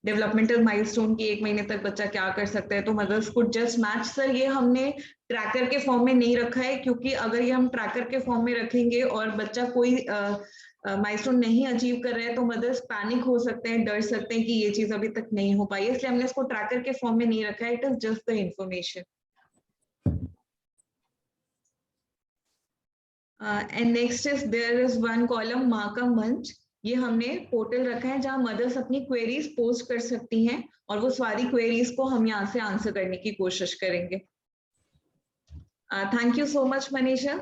डेवलपमेंटल माइलस्टोन की 1 महीने तक बच्चा क्या कर सकता है, तो mothers could just match. Sir ये हमने ट्रैकर के फॉर्म में नहीं रखा है, क्योंकि अगर ये हम ट्रैकर के फॉर्म में रखेंगे और बच्चा कोई माइलस्टोन नहीं अचीव कर रहा है तो मदर्स पैनिक हो सकते हैं, डर सकते हैं कि ये चीज अभी तक नहीं हो पाई, इसलिए हमने इसको ट्रैकर के फॉर्म में नहीं रखा है। It is just the information. And next is there is one column माँ का मंच। ये हमने पोर्टल रखा है जहाँ मदर्स अपनी क्वेरीज पोस्ट कर सकती हैं और वो सारी क्वेरीज को हम यहाँ से आंसर करने की कोशिश करेंगे। Thank you so much Manisha.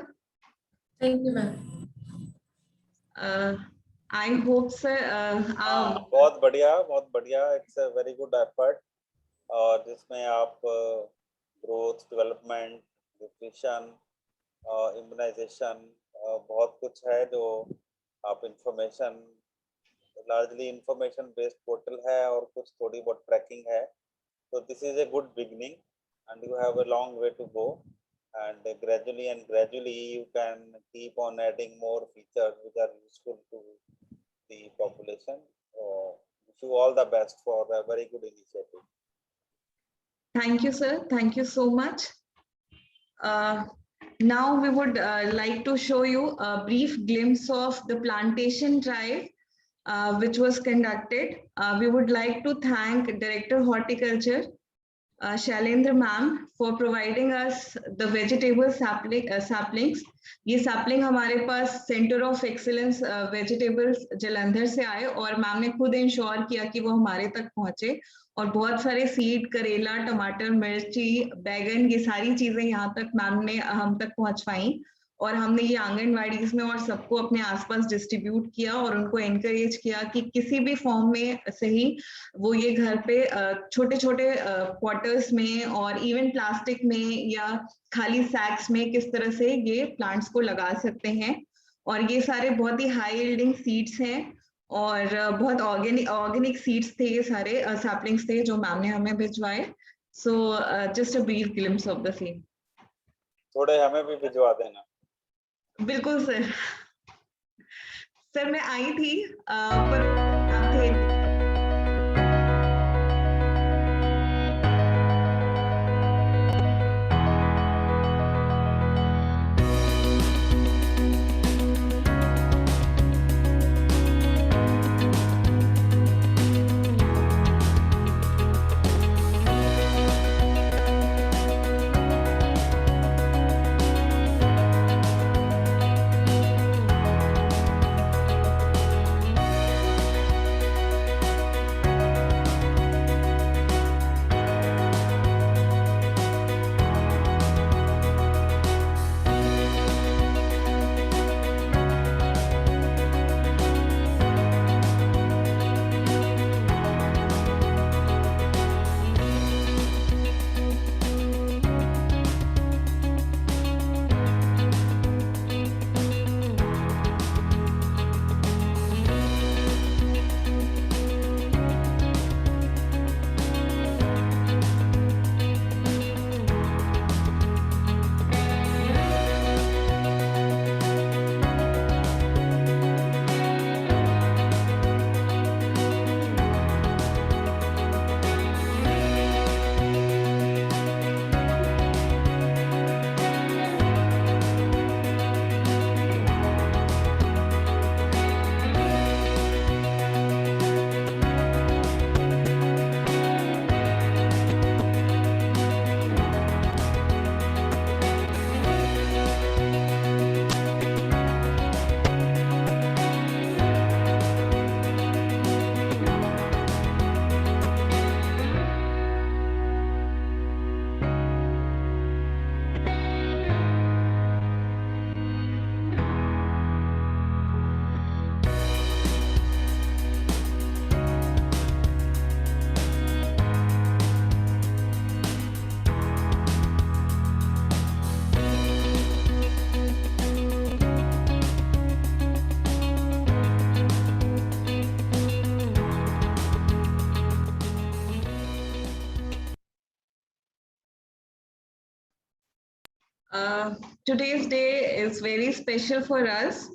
Thank you ma'am. I hope sir बहुत बढ़िया it's a very good effort, और जिसमें आप ग्रोथ, डेवलपमेंट, न्यूट्रिशन, इम्यूनाइजेशन, बहुत कुछ है जो आप information, largely information based portal है और कुछ थोड़ी बहुत ट्रैकिंग है। तो this is a good beginning and you have a long way to go, and gradually you can keep on adding more features which are useful to the population. Wish you all the best for a very good initiative. Thank you sir, thank you so much. Now we would like to show you a brief glimpse of the plantation drive which was conducted. We would like to thank Director Horticulture Shailendra ma'am for providing us the vegetable saplings. ये sapling हमारे पास centre of excellence vegetables Jalandhar से आए और ma'am ने खुद ensure किया कि वो हमारे तक पहुंचे, और बहुत सारे सीड, करेला, टमाटर, मिर्ची, बैगन, ये सारी चीजें यहाँ तक मैम ने हम तक पहुंचवाई, और हमने ये आंगनवाड़ीज में और सबको अपने आसपास डिस्ट्रीब्यूट किया और उनको एनकरेज किया कि किसी भी फॉर्म में सही वो ये घर पे छोटे छोटे पॉटर्स में और इवन प्लास्टिक में या खाली सैक्स में किस तरह से ये प्लांट्स को लगा सकते हैं। और ये सारे बहुत ही हाई यील्डिंग सीड्स हैं और बहुत ऑर्गेनिक सीड्स थे, ये सारे सैपलिंग्स थे जो मैम ने हमें भिजवाए। So just a brief glimpse of the scene. थोड़े हमें भी भिजवा देना। बिल्कुल सर। सर मैं आई थी पर आप थे। Today's day is very special for us.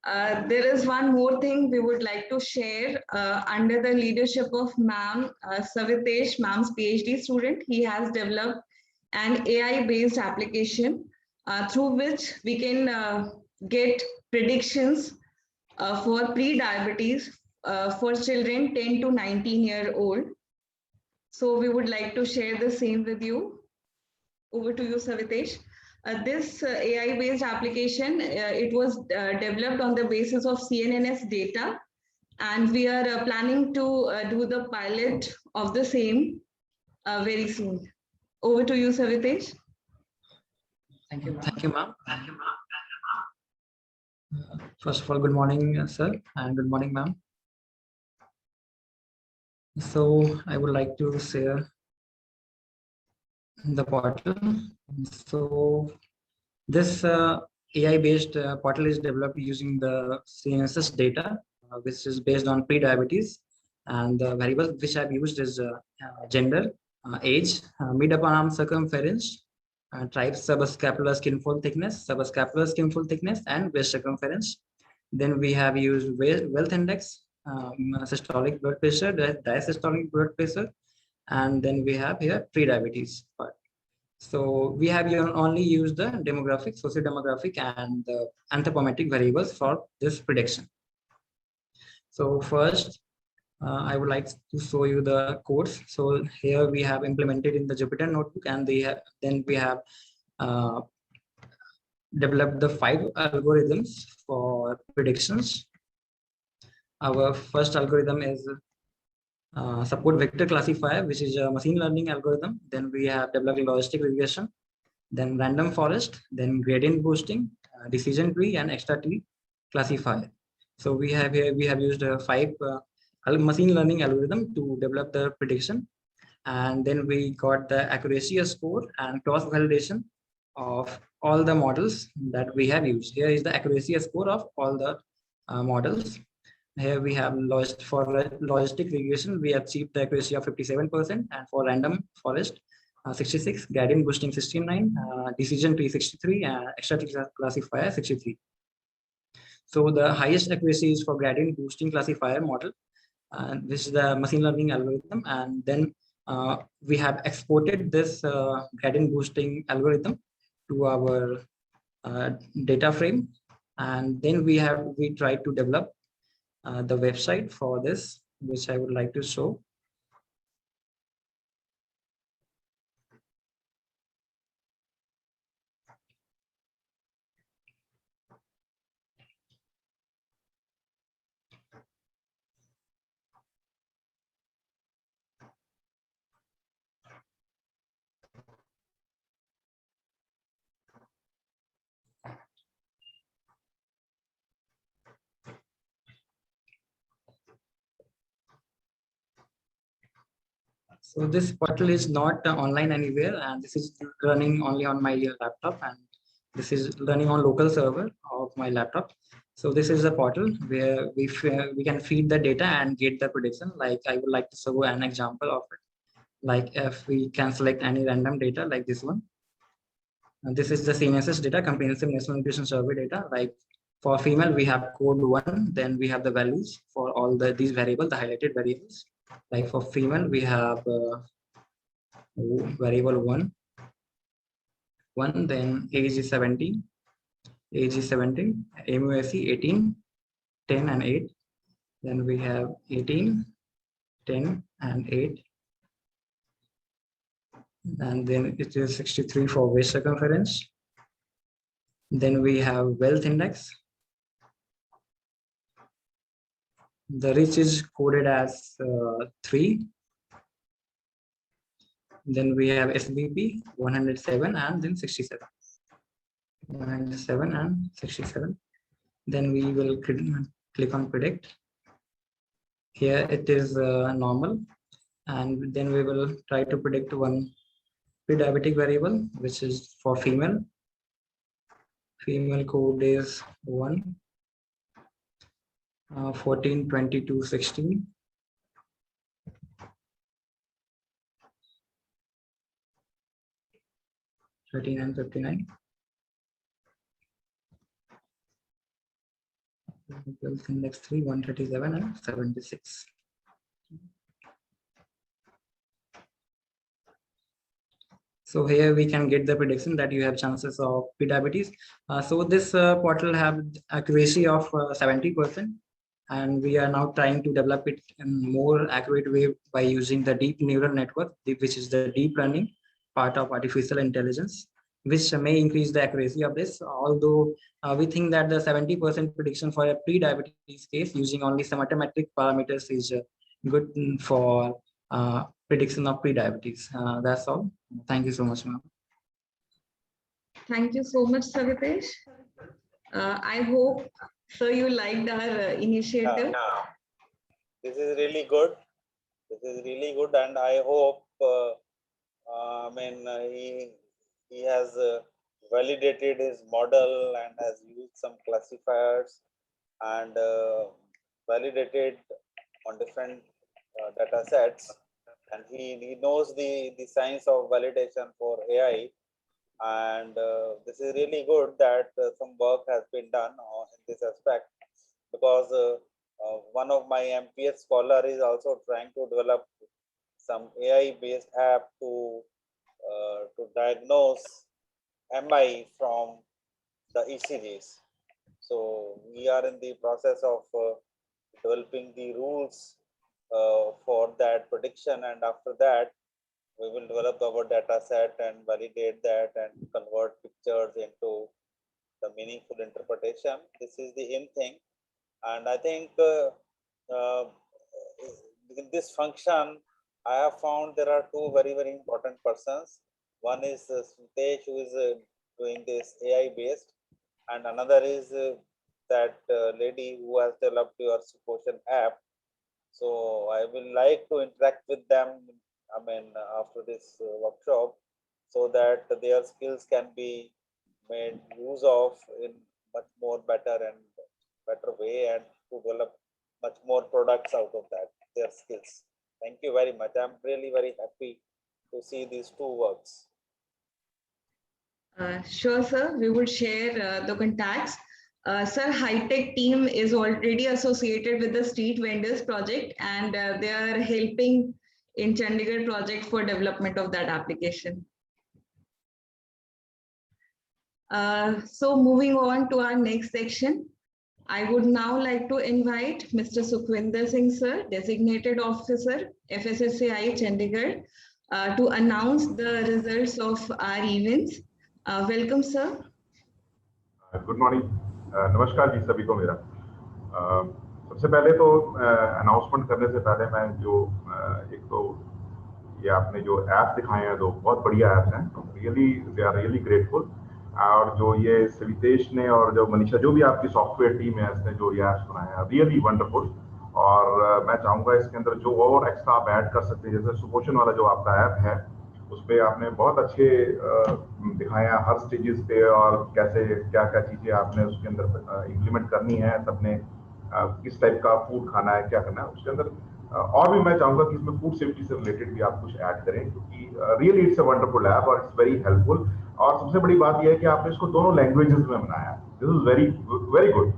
There is one more thing we would like to share under the leadership of Ma'am Savitesh, Ma'am's PhD student. He has developed an AI-based application through which we can get predictions for pre-diabetes for children 10 to 19-year-old. So we would like to share the same with you. Over to you, Savitesh. This AI-based application, it was developed on the basis of CNNS data, and we are planning to do the pilot of the same very soon. Over to you, Savitesh. Thank you, ma'am. First of all, good morning, sir, and good morning, ma'am. So I would like to share the portal. So this AI-based portal is developed using the CNSS data, which is based on pre-diabetes, and the variables which I've used is gender, age, mid-upper arm circumference, type subscapular skin fold thickness, and waist circumference. Then we have used wealth index, systolic blood pressure, diastolic blood pressure, and then we have here pre-diabetes part. So we have only used the demographic, socio-demographic, and the anthropometric variables for this prediction. So first, I would like to show you the codes. So here we have implemented in the Jupyter notebook, and then we have developed the 5 algorithms for predictions. Our first algorithm is support vector classifier, which is a machine learning algorithm. Then we have developed logistic regression, then random forest, then gradient boosting, decision tree, and extra tree classifier. So we have used 5 machine learning algorithm to develop the prediction, and then we got the accuracy score and cross validation of all the models that we have used. Here is the accuracy score of all the models. Here we have for logistic regression, we achieved the accuracy of 57%, and for random forest 66, gradient boosting 69, decision tree 63, and extra tree classifier 63. So the highest accuracy is for gradient boosting classifier model, this is the machine learning algorithm, and then we have exported this gradient boosting algorithm to our data frame, and then we tried to develop the website for this, which I would like to show. So this portal is not online anywhere, and this is running only on my laptop, and this is running on local server of my laptop. So this is a portal where we can feed the data and get the prediction. Like I would like to show an example of it. Like if we can select any random data like this one. And this is the CNSS data, Comprehensive National Nutrition Survey data. Like for female, we have code 1, then we have the values for all these variables, the highlighted variables. Like for female, we have variable 1, then age is 17, MUSE 18, 10 and 8. Then we have 18, 10 and 8. And then it is 63 for waist circumference. Then we have wealth index. The reach is coded as 3. Then we have SBP 107 and then 67. 107 and 67. Then we will click on predict. Here it is normal, and then we will try to predict one pre-diabetic variable, which is for female. Female code is 1, 14, 22, 16. 39.59. Index 3, 137 and 76. So here we can get the prediction that you have chances of prediabetes. So this portal have accuracy of 70%, and we are now trying to develop it in more accurate way by using the deep neural network, which is the deep learning part of artificial intelligence, which may increase the accuracy of this. Although we think that the 70% prediction for a pre-diabetes case using only some automatic parameters is good for prediction of pre-diabetes. That's all. Thank you so much, ma'am. Thank you so much, Savitesh. I hope, sir, you liked our initiative. This is really good. This is really good, and I hope he has validated his model and has used some classifiers and validated on different data sets, and he knows the science of validation for AI, and this is really good that some work has been done in this aspect, because one of my MPS scholar is also trying to develop some AI based app to diagnose MI from the ECGs. So we are in the process of developing the rules for that prediction, and after that we will develop our data set and validate that and convert pictures into the meaningful interpretation. This is the in thing, and I think in this function I have found there are two very important persons. One is Savitesh, who is doing this AI based, and another is that lady who has developed your Supotion app. So I will like to interact with them, after this workshop, so that their skills can be made use of in much more better way, and to develop much more products out of that, their skills. Thank you very much. I'm really very happy to see these two works. Sure, sir. We will share the contacts. Sir, high-tech team is already associated with the street vendors project, and they are helping in Chandigarh project for development of that application. So moving on to our next section, I would now like to invite Mr. Sukhwinder Singh, sir, Designated Officer, FSSAI Chandigarh, to announce the results of our events. Welcome, sir. Good morning. नमस्कार जी सभी को मेरा। सबसे पहले तो announcement करने से पहले मैं जो एक तो ये आपने जो ऐप दिखाए हैं दो बहुत बढ़िया ऐप्स हैं, really they are really grateful. और जो ये सवितेश ने और जो मनीषा जो भी आपकी सॉफ्टवेयर टीम है इसने जो ये ऐप्स बनाए हैं रियली वंडरफुल। और मैं चाहूँगा इसके अंदर जो और एक्स्ट्रा आप ऐड कर सकते हैं, जैसे सुपोषण वाला जो आपका ऐप है उसपे आपने बहुत अच्छे दिखाया हर स्टेजेस पे, और कैसे क्या क्या चीज़ें आपने उसके अंदर इम्प्लीमेंट करनी है, सबने किस टाइप का फूड खाना है, क्या करना है उसके अंदर। और भी मैं चाहूँगा कि इसमें फूड सेफ्टी से रिलेटेड भी आप कुछ ऐड करें, क्योंकि really it's a wonderful app और इट्स वेरी हेल्पफुल। और सबसे बड़ी बात यह है कि आपने इसको दोनों लैंग्वेजेस में बनाया, this is very very good.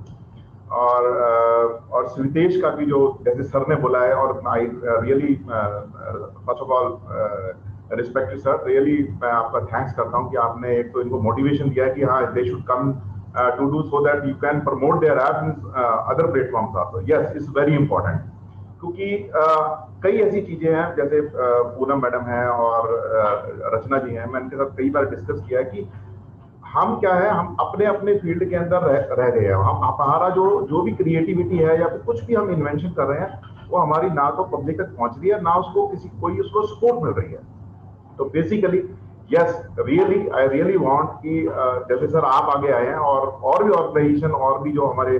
और सवितेश का भी जो जैसे सर ने बोला है, और I really first of all respect sir, really मैं आपका थैंक्स करता हूँ कि आपने एक तो इनको मोटिवेशन दिया है कि हाँ they should come to do so that you can promote their app in other platforms also. Yes, it's very important, क्योंकि कई ऐसी चीजें हैं जैसे पूनम मैडम हैं और रचना जी हैं, मैंने इनके साथ कई बार डिस्कस किया कि हम क्या है, हम अपने अपने फील्ड के अंदर रह गए हैं। हमारा जो भी क्रिएटिविटी है या फिर कुछ भी हम इन्वेंशन कर रहे हैं वो हमारी ना तो पब्लिक तक पहुंच रही है, ना उसको कोई उसको सपोर्ट मिल रही है। तो basically yes, really I really want कि जैसे सर आप आगे आए हैं और भी ऑर्गेनाइजेशन और भी जो हमारे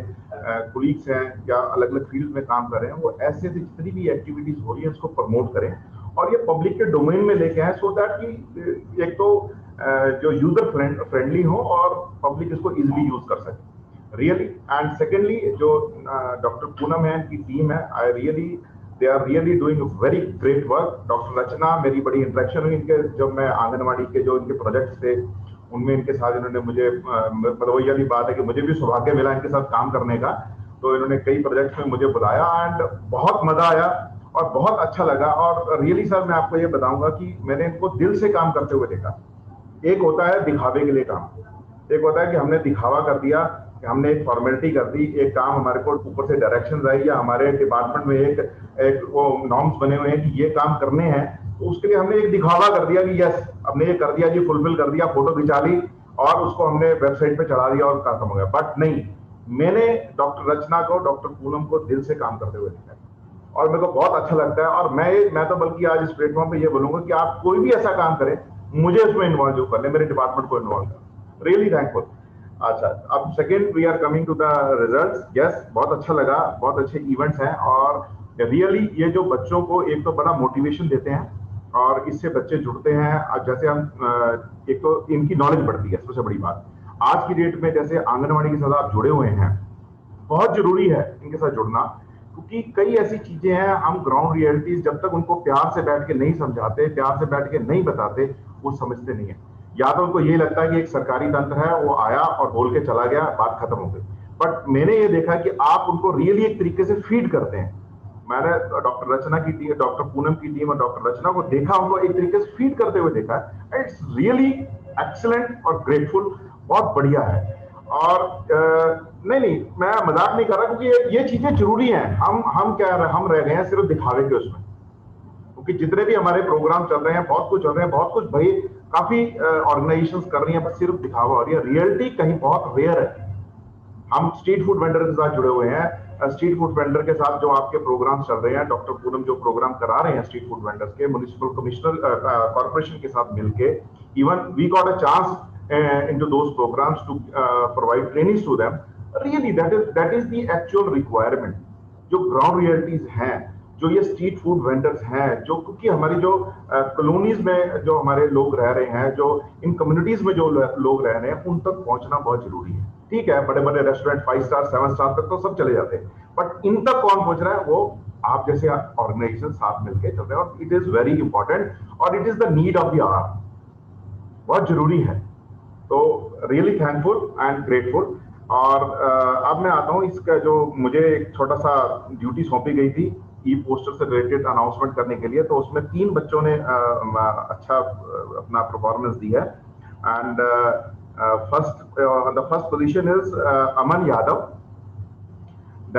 कोलीग्स हैं या अलग अलग फील्ड में काम कर रहे हैं, वो ऐसे जितनी भी एक्टिविटीज हो रही है उसको प्रमोट करें और ये पब्लिक के डोमेन में लेके आए, सो दैट कि एक तो जो यूजर फ्रेंडली हो और पब्लिक इसको इजिली यूज कर सके रियली। एंड सेकेंडली जो डॉक्टर पूनम है, इनकी टीम है, I really they are really doing very great work. Doctor Rachna, मेरी बड़ी इंटरेक्शन हुई इनके, जब मैं आंगनवाड़ी के जो इनके प्रोजेक्ट्स थे उनमें इनके साथ इन्होंने मुझे, मतलब वही वाली बात है कि मुझे भी सौभाग्य मिला इनके साथ काम करने का. तो इन्होंने कई प्रोजेक्ट्स में मुझे बुलाया एंड बहुत मजा आया और बहुत अच्छा लगा. और रियली सर मैं आपको ये बताऊंगा कि मैंने इनको दिल से काम करते हुए देखा. एक होता है दिखावे के लिए काम, एक होता है कि हमने दिखावा कर दिया, कि हमने एक फॉर्मेलिटी कर दी, एक काम हमारे को ऊपर से डायरेक्शन आई या हमारे डिपार्टमेंट में एक वो नॉर्म्स बने हुए हैं कि ये काम करने हैं, तो उसके लिए हमने एक दिखावा कर दिया कि यस हमने ये कर दिया जी, फुलफिल कर दिया, फोटो खिंचा ली और उसको हमने वेबसाइट पे चढ़ा दिया और खत्म हो गया. बट नहीं, मैंने डॉक्टर रचना को, डॉक्टर पूनम को दिल से काम करते हुए देखा और मेरे को बहुत अच्छा लगता है. और मैं तो बल्कि आज इस प्लेटफॉर्म पे ये बोलूंगा कि आप कोई भी ऐसा काम करें, मुझे उसमें इन्वॉल्व कर ले, मेरे डिपार्टमेंट को इन्वॉल्व कर. Really thankful. अच्छा, अब second we are coming to the results. Yes, बहुत अच्छा लगा, बहुत अच्छे इवेंट्स हैं और रियली ये जो बच्चों को एक तो बड़ा मोटिवेशन देते हैं और इससे बच्चे जुड़ते हैं. अब जैसे हम एक तो इनकी नॉलेज बढ़ती है, सबसे बड़ी बात आज की डेट में, जैसे आंगनवाड़ी के साथ आप जुड़े हुए हैं, बहुत जरूरी है इनके साथ जुड़ना, क्योंकि कई ऐसी चीजें हैं हम ग्राउंड रियलिटीज जब तक उनको प्यार से बैठ के नहीं समझाते, प्यार से बैठ के नहीं बताते, वो समझते नहीं है. या तो उनको यही लगता है कि एक सरकारी तंत्र है, वो आया और बोल के चला गया, बात खत्म हो गई. बट मैंने ये देखा कि आप उनको रियली एक तरीके से फीड करते हैं. मैंने डॉक्टर रचना की टीम, डॉक्टर पूनम की टीम और डॉक्टर रचना को देखा, उनको एक तरीके से फीड करते हुए देखा. इट्स रियली एक्सीलेंट और ग्रेटफुल, बहुत बढ़िया है. और नहीं मैं मजाक नहीं कर रहा, क्योंकि ये चीजें जरूरी हैं. हम क्या हम रह गए हैं सिर्फ दिखावे के उसमें, क्योंकि जितने भी हमारे प्रोग्राम चल रहे हैं, बहुत कुछ चल रहे हैं, बहुत कुछ भाई काफी ऑर्गेनाइजेशंस कर रही हैं, बस सिर्फ दिखावा हो रही है. रियलिटी कहीं बहुत रेयर है. हम स्ट्रीट फूड वेंडर के साथ जुड़े हुए हैं. स्ट्रीट फूड वेंडर के साथ जो आपके प्रोग्राम चल रहे हैं, डॉक्टर पूनम जो प्रोग्राम करा रहे हैं स्ट्रीट फूड वेंडर्स के, म्युनिसिपल कमिश्नर कॉर्पोरेशन के साथ मिलके, even we got a chance into those programs to provide trainings to them. Really that is the actual requirement. जो ground realities हैं, जो ये स्ट्रीट फूड वेंडर्स हैं, जो क्योंकि हमारी जो कॉलोनीज में जो हमारे लोग रह रहे हैं, जो इन कम्युनिटीज में जो लोग रह रहे हैं, उन तक पहुंचना बहुत जरूरी है. ठीक है, बड़े बड़े रेस्टोरेंट 5 स्टार 7 स्टार तक तो सब चले जाते हैं, बट इन तक कौन पहुंच रहा है, वो आप जैसे ऑर्गेनाइजेशन साथ मिलकर चल रहे हैं. और इट इज वेरी इंपॉर्टेंट और it is the need of the hour, बहुत जरूरी है. तो रियली थैंकफुल एंड ग्रेटफुल. और अब मैं आता हूँ इसका, जो मुझे एक छोटा सा ड्यूटी सौंपी गई थी ई पोस्टर से रिलेटेड अनाउंसमेंट करने के लिए, तो उसमें 3 बच्चों ने अच्छा अपना परफॉर्मेंस दिया है. And the first position is Aman Yadav,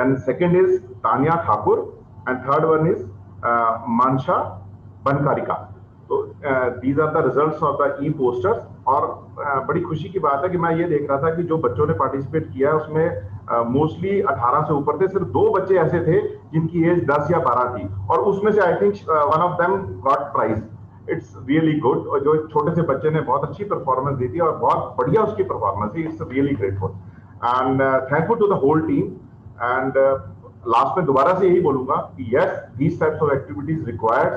then second is Tania Thakur and third one is Mansa Bankarika. तो these are the results of the e posters. और बड़ी खुशी की बात है कि मैं ये देख रहा था कि जो बच्चों ने पार्टिसिपेट किया है उसमें मोस्टली 18 से ऊपर थे. सिर्फ 2 बच्चे ऐसे थे जिनकी एज 10 या 12 थी और उसमें से I think one of them got prize. It's really good. और जो छोटे से बच्चे ने बहुत अच्छी परफॉर्मेंस दी थी और बहुत बढ़िया उसकी परफॉर्मेंस थी. It's really grateful and thankful to the whole team. And last में दोबारा से यही बोलूंगा कि yes, these types of activities required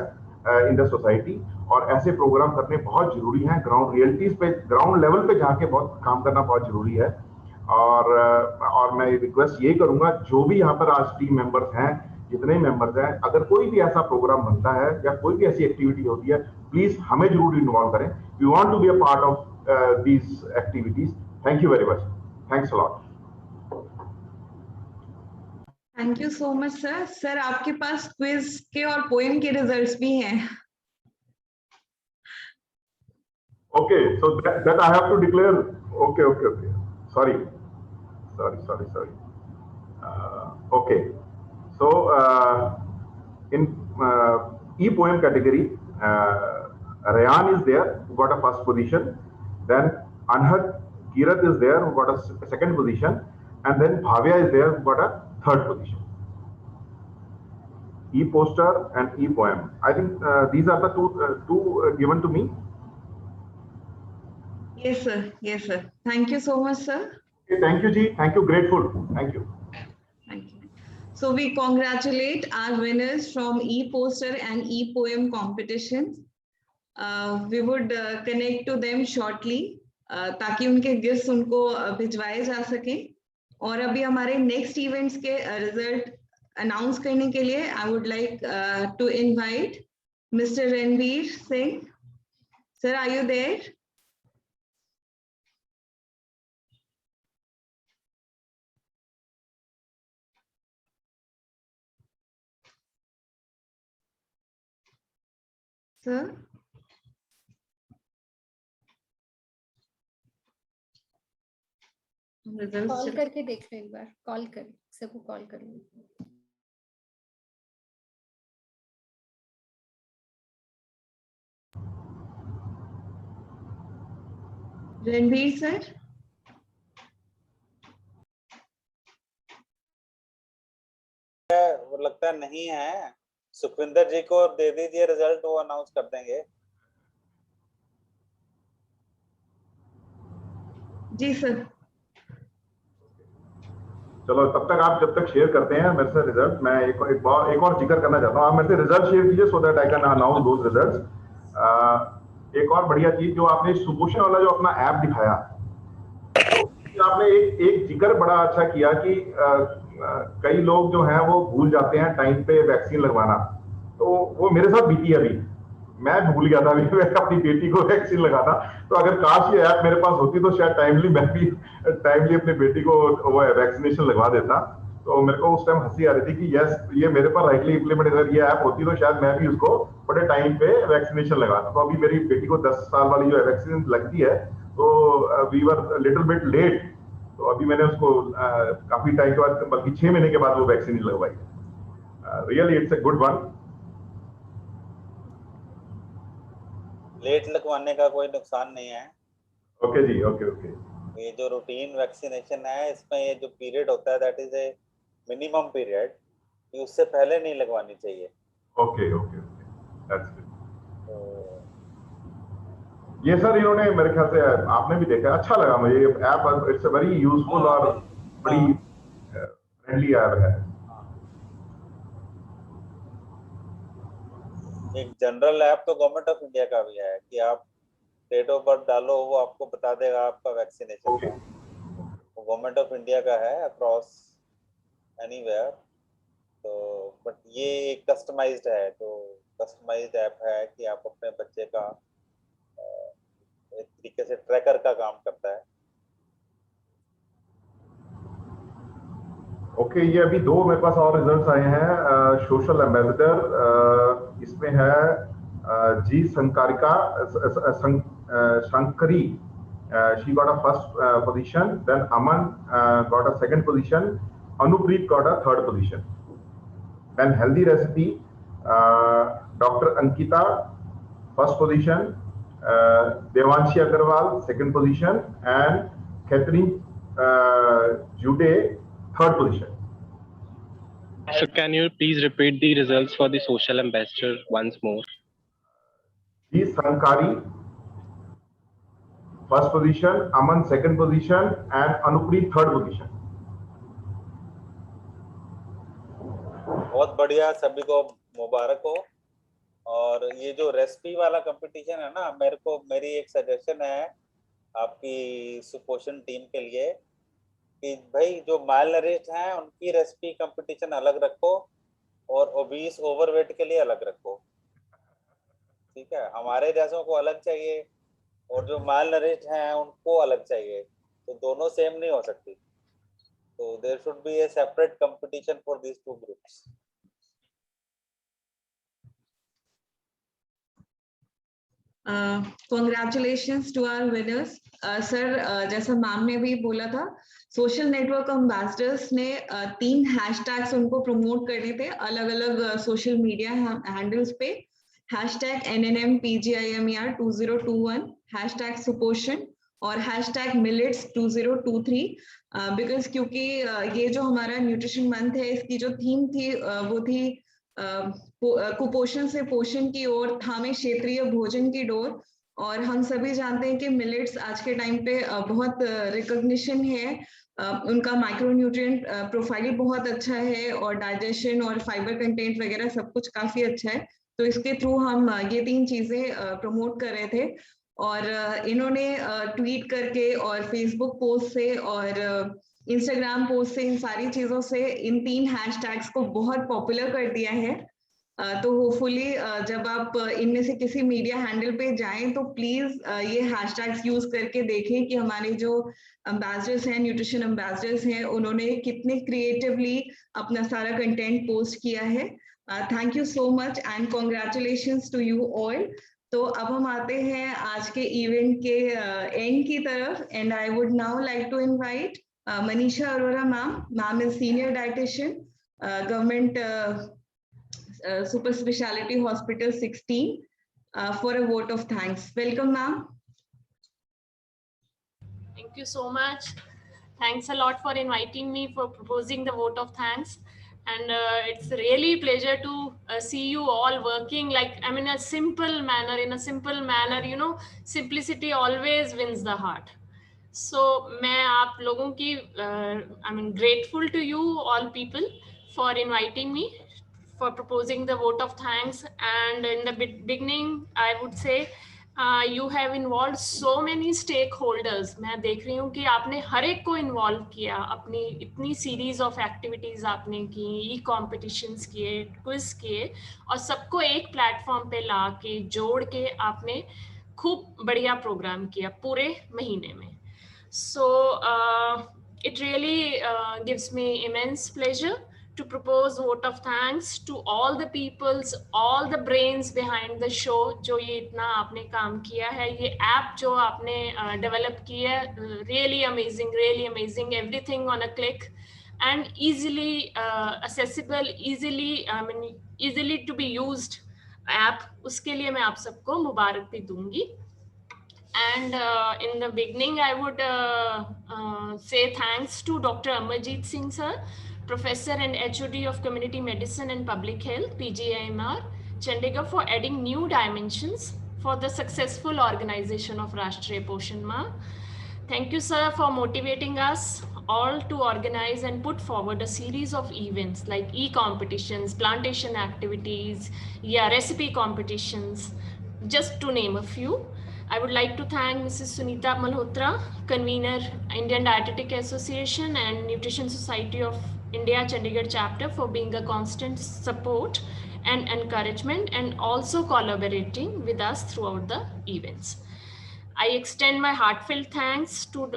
in the society, और ऐसे प्रोग्राम करने बहुत जरूरी हैं. ग्राउंड रियलिटीज पे, ग्राउंड लेवल पे जाके बहुत काम करना बहुत जरूरी है. और मैं रिक्वेस्ट ये करूंगा, जो भी यहाँ पर आज टीम मेंबर्स हैं, जितने मेंबर्स हैं, अगर कोई भी ऐसा प्रोग्राम बनता है या कोई भी ऐसी एक्टिविटी होती है, प्लीज हमें जरूर इन्वॉल्व करें. We want to be a part of these activities. Thank you very much. Thanks a lot. Thank you so much sir. Sir आपके पास क्विज के और पोएम के रिजल्ट्स भी हैं. Okay, so that I have to declare. Okay. Sorry. Okay. So in e-poem category, Rayan is there, who got a first position. Then Anhad Kirat is there, who got a second position, and then Bhavya is there, who got a third position. E-poster and e-poem. I think these are the two given to me. Yes sir. Thank you so much sir. Okay, thank you ji. Thank you, grateful. Thank you. So we congratulate our winners from e-poster and e-poem competitions. We would connect to them shortly ताकि उनके gifts उनको भिजवाए जा सके. और अभी हमारे next events के result announce करने के लिए I would like to invite mister Ranveer Singh. Sir, are you there? Sir, call करके देख लो एक बार, कॉल कर सबको कॉल कर लो. रणवीर सर, वो लगता है नहीं है. सुखविंदर जी को दे दीजिए रिजल्ट, वो अनाउंस कर देंगे. जी सर. चलो तब तक आप जब तक शेयर करते हैं मेरे से रिजल्ट, मैं एक और जिक्र करना चाहता हूँ. आप मेरे से रिजल्ट शेयर कीजिए so that I can announce those results. एक और बढ़िया चीज जो आपने सुपोषण वाला जो अपना ऐप दिखाया, तो आपने एक जिक्र बड़ा अच्छा किया कि कई लोग जो हैं वो भूल जाते हैं टाइम पे वैक्सीन लगवाना. तो वो मेरे साथ बीती है. अभी मैं भूल गया था अभी मैं अपनी बेटी को वैक्सीन लगाना. तो अगर काश ये ऐप मेरे पास होती तो शायद मैं भी टाइमली अपनी बेटी को वो वैक्सीनेशन लगवा देता. तो मेरे को उस टाइम हंसी आ रही थी कि यस, ये मेरे पर राइटली इम्प्लीमेंट अगर ये ऐप होती तो शायद मैं भी उसको बड़े टाइम पे वैक्सीनेशन लगाता. तो अभी मेरी बेटी को 10 साल वाली जो वैक्सीन लगती है, तो we were little bit late. तो अभी मैंने उसको काफी टाइम के बाद, बल्कि 6 महीने के बाद वो वैक्सीन लगवाई. Really it's a good one. Late लगवाने का कोई नुकसान नहीं है. Okay ji, okay. ये जो रूटीन वैक्सीनेशन है, इसमें ये जो पीरियड होता है that is a minimum period, कि उससे पहले नहीं लगवानी चाहिए. ओके. That's good. ये सर इन्होंने मेरे ख्याल से आपने भी देखा, अच्छा लगा मुझे ये app. It's a very useful और बड़ी फ्रेंडली ऐप है. एक जनरल ऐप तो गवर्नमेंट ऑफ इंडिया का भी है कि आप डेट ऑफ बर्थ डालो, वो आपको बता देगा आपका वैक्सीनेशन का. वो गवर्नमेंट ऑफ इंडिया का है अक्रॉस एनीवेयर. तो बट ये एक कस्टमाइज्ड है, तो कस्टमाइज्ड ऐप है कि आप अपने बच्चे का एक तरीके से ट्रैकर का काम करता है. ओके, ये अभी 2 मेरे पास और रिजल्ट्स आए हैं. सोशल एम्बेसडर इसमें है जी Shankarika Shankari, she got a first position. Then Aman got a second position. Anupreet got a third position. Then healthy recipe, doctor Ankita first position. Devanshi Agarwal second position, and Catherine Jude third position. So can you please repeat the results for the social ambassador once more? G Sankari first position, Aman second position, and Anupreet third position. बहुत बढ़िया, सभी को मुबारक हो. और ये जो recipe वाला competition है ना, मेरी एक सजेशन है आपकी सुपोषण टीम के लिए कि भाई जो माल नरिश्ड हैं उनकी रेसिपी कंपटीशन अलग रखो और ओबीस ओवरवेट के लिए अलग रखो. ठीक है, हमारे जैसों को अलग चाहिए और जो माल नरिश्ड हैं उनको अलग चाहिए. तो दोनों सेम नहीं हो सकती. तो there should be a separate competition for these 2 groups. Congratulations to our winners. Sir, जैसा मैम ने भी बोला था, सोशल नेटवर्क एम्बेसडर्स ने 3 हैशटैग्स उनको प्रमोट करने थे अलग अलग सोशल मीडिया हैंडल्स पे. हैशटैग NNMPGIMER 2021, हैशटैग सुपोषण और हैशटैग मिलेट्स 2023. बिकॉज क्योंकि ये जो हमारा न्यूट्रिशन मंथ है, इसकी जो थीम थी वो थी कुपोषण से पोषण की ओर, थामे क्षेत्रीय भोजन की डोर. और हम सभी जानते हैं कि मिलेट्स आज के टाइम पे बहुत रिकॉग्निशन है. उनका माइक्रोन्यूट्रिएंट प्रोफाइल बहुत अच्छा है और डाइजेशन और फाइबर कंटेंट वगैरह सब कुछ काफी अच्छा है. तो इसके थ्रू हम ये 3 चीजें प्रमोट कर रहे थे. और इन्होंने ट्वीट करके और फेसबुक पोस्ट से और इंस्टाग्राम पोस्ट से, इन सारी चीजों से इन 3 हैशटैग्स को बहुत पॉपुलर कर दिया है। तो होपफुली जब आप इनमें से किसी मीडिया हैंडल पे जाएं तो प्लीज ये हैशटैग्स यूज करके देखें कि हमारे जो एम्बेसडर्स हैं, न्यूट्रिशन एम्बेसडर्स हैं, उन्होंने कितने क्रिएटिवली अपना सारा कंटेंट पोस्ट किया है। Thank you so much and congratulations to you all. तो अब हम आते हैं आज के इवेंट के एंड की तरफ and I would now like to invite Manisha Arora ma'am. Ma'am is senior dietitian, government super speciality hospital 16, for a vote of thanks. Welcome ma'am. Thank you so much. Thanks a lot for inviting me, for proposing the vote of thanks. And it's really a pleasure to see you all working like, I mean, in a simple manner, you know, simplicity always wins the heart. So मैं आप लोगों की I mean grateful to you all people for inviting me, for proposing the vote of thanks. And in the beginning I would say you have involved so many stakeholders. मैं देख रही हूँ कि आपने हर एक को इन्वॉल्व किया, अपनी इतनी सीरीज ऑफ एक्टिविटीज आपने की, ई कॉम्पिटिशन्स किए, क्विज किए, और सबको एक प्लेटफॉर्म पे ला के जोड़ के आपने खूब बढ़िया प्रोग्राम किया पूरे महीने में. So it really gives me immense pleasure to propose vote of thanks to all the peoples, all the brains behind the show, जो ये इतना आपने काम किया है, ये ऐप जो आपने develop किया है, really amazing, everything on a click and easily accessible, easily to be used app. उसके लिए मैं आप सबको मुबारक भी दूंगी. And in the beginning, I would say thanks to Dr. Amarjeet Singh sir, Professor and HOD of Community Medicine and Public Health, PGIMR, Chandigarh, for adding new dimensions for the successful organization of Rashtriya Poshan Ma. Thank you, sir, for motivating us all to organize and put forward a series of events like e-competitions, plantation activities, recipe competitions, just to name a few. I would like to thank Mrs. Sunita Malhotra, convener, Indian Dietetic Association and Nutrition Society of India, Chandigarh chapter, for being a constant support and encouragement and also collaborating with us throughout the events. I extend my heartfelt thanks to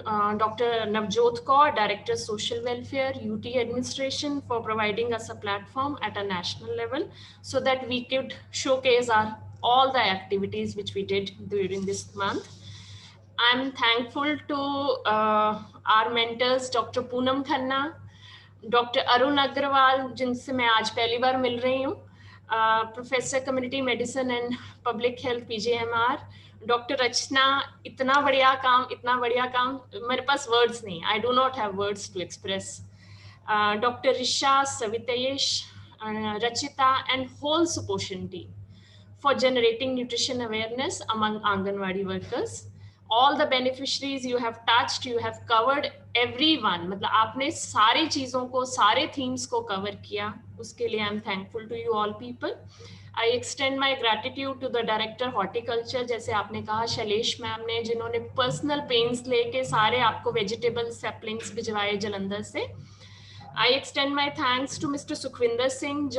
Dr. Navjot Kaur, Director Social Welfare, UT Administration, for providing us a platform at a national level so that we could showcase all the activities which we did during this month. I'm thankful to our mentors, Dr. Poonam Khanna, Dr. Arun Agrawal, जिनसे मैं आज पहली बार मिल रही हूँ, Professor Community Medicine and Public Health, PGMR, Dr. Rachna, इतना बढ़िया काम, मेरे पास words नहीं, I do not have words to express. Dr. Risha, Savitayesh, Rachita, and whole Suposhan team for generating nutrition awareness among Anganwadi workers. All the beneficiaries you have touched, you have covered everyone. मतलब आपने सारी चीज़ों को, सारे themes को cover किया, उसके लिए I'm thankful to you all people. I extend my gratitude to the Director Horticulture, जैसे आपने कहा शैलेश मैम ने, जिन्होंने personal pains लेके सारे आपको vegetable saplings भिजवाए जलंधर से. I extend my thanks to Mr. Sukhvinder Singh,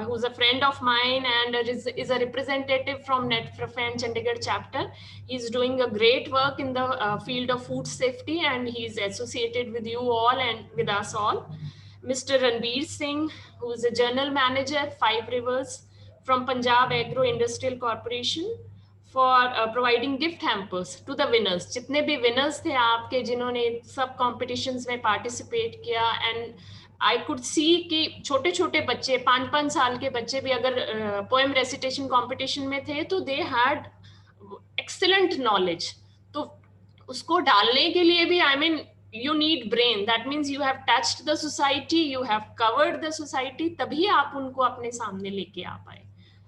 who's a friend of mine and is a representative from NetFrafan Chandigarh chapter. He's doing a great work in the field of food safety and he's associated with you all and with us all. Mr. Ranveer Singh, who is a general manager, 5 Rivers, from Punjab Agro Industrial Corporation, for providing gift hampers to the winners. जितने भी winners थे आपके, जिन्होंने सब competitions में participate किया, and I could see कि छोटे-छोटे बच्चे, 5-5 साल के बच्चे भी अगर poem recitation competition में थे, तो they had excellent knowledge. तो उसको डालने के लिए भी, I mean, you need brain. That means you have touched the society, you have covered the society. तभी आप उनको अपने सामने लेके आ पाए,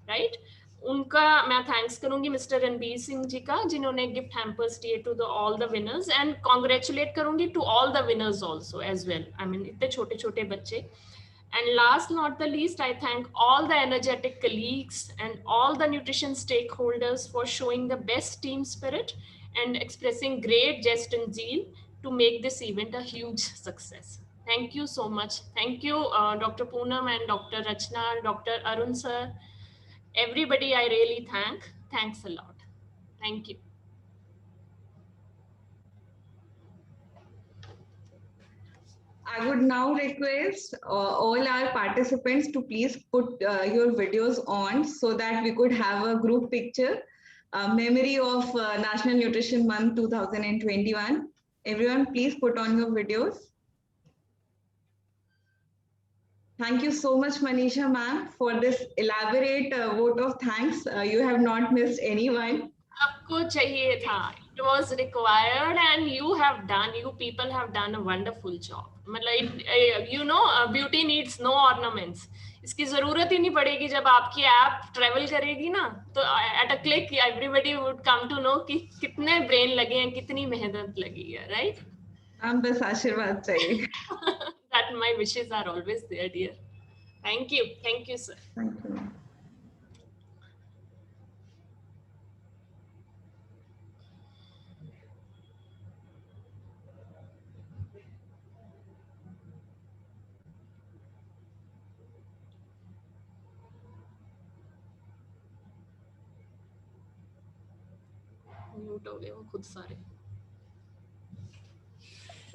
right? उनका मैं थैंक्स करूंगी मिस्टर रणबीर सिंह जी का, जिन्होंने गिफ्ट हैम्पर्स दिए to all the winners, and congratulate करूंगी to all the winners also as well. I mean इतने छोटे छोटे बच्चे. And last not the least, I thank all the energetic colleagues and all the nutrition stakeholders for showing the best team spirit and expressing great zest and zeal to make this event a huge success. Thank you so much. Thank you, Dr. Poonam and Dr. Rachna, Dr. Arun sir. Everybody I really thank. Thanks a lot. Thank you. I would now request all our participants to please put your videos on so that we could have a group picture, memory of National Nutrition Month 2021. Everyone, please put on your videos. Thank you so much, Manisha ma'am, for this elaborate vote of thanks. You have not missed anyone. आपको चाहिए था. It was required, and you people have done a wonderful job. मतलब you know, beauty needs no ornaments. इसकी जरूरत ही नहीं पड़ेगी. जब आपकी ऐप ट्रेवल करेगी ना, तो at a click everybody would come to know कि कितने ब्रेन लगे हैं, कितनी मेहनत लगी है, right? हम बस आशीर्वाद चाहिए. That my wishes are always there, dear. Thank you, sir. Thank you. Mute हो गए वो खुद सारे.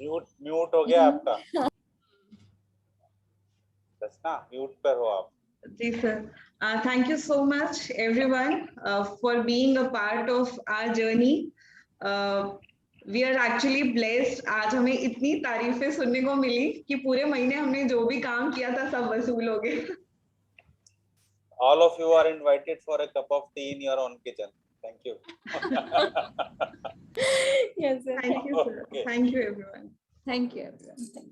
म्यूट हो गया आपका. रचना म्यूट पर हो आप. जी sir. Thank you so much everyone for being a part of our journey. We are actually blessed. आज हमें इतनी तारीफें सुनने को मिली कि पूरे महीने हमने जो भी काम किया था सब वसूल हो गए. All of you are invited for a cup of tea in your own kitchen. Thank you. Yes, sir. Thank you, sir. Okay. Thank you, everyone. Thank you, everyone. Thank you.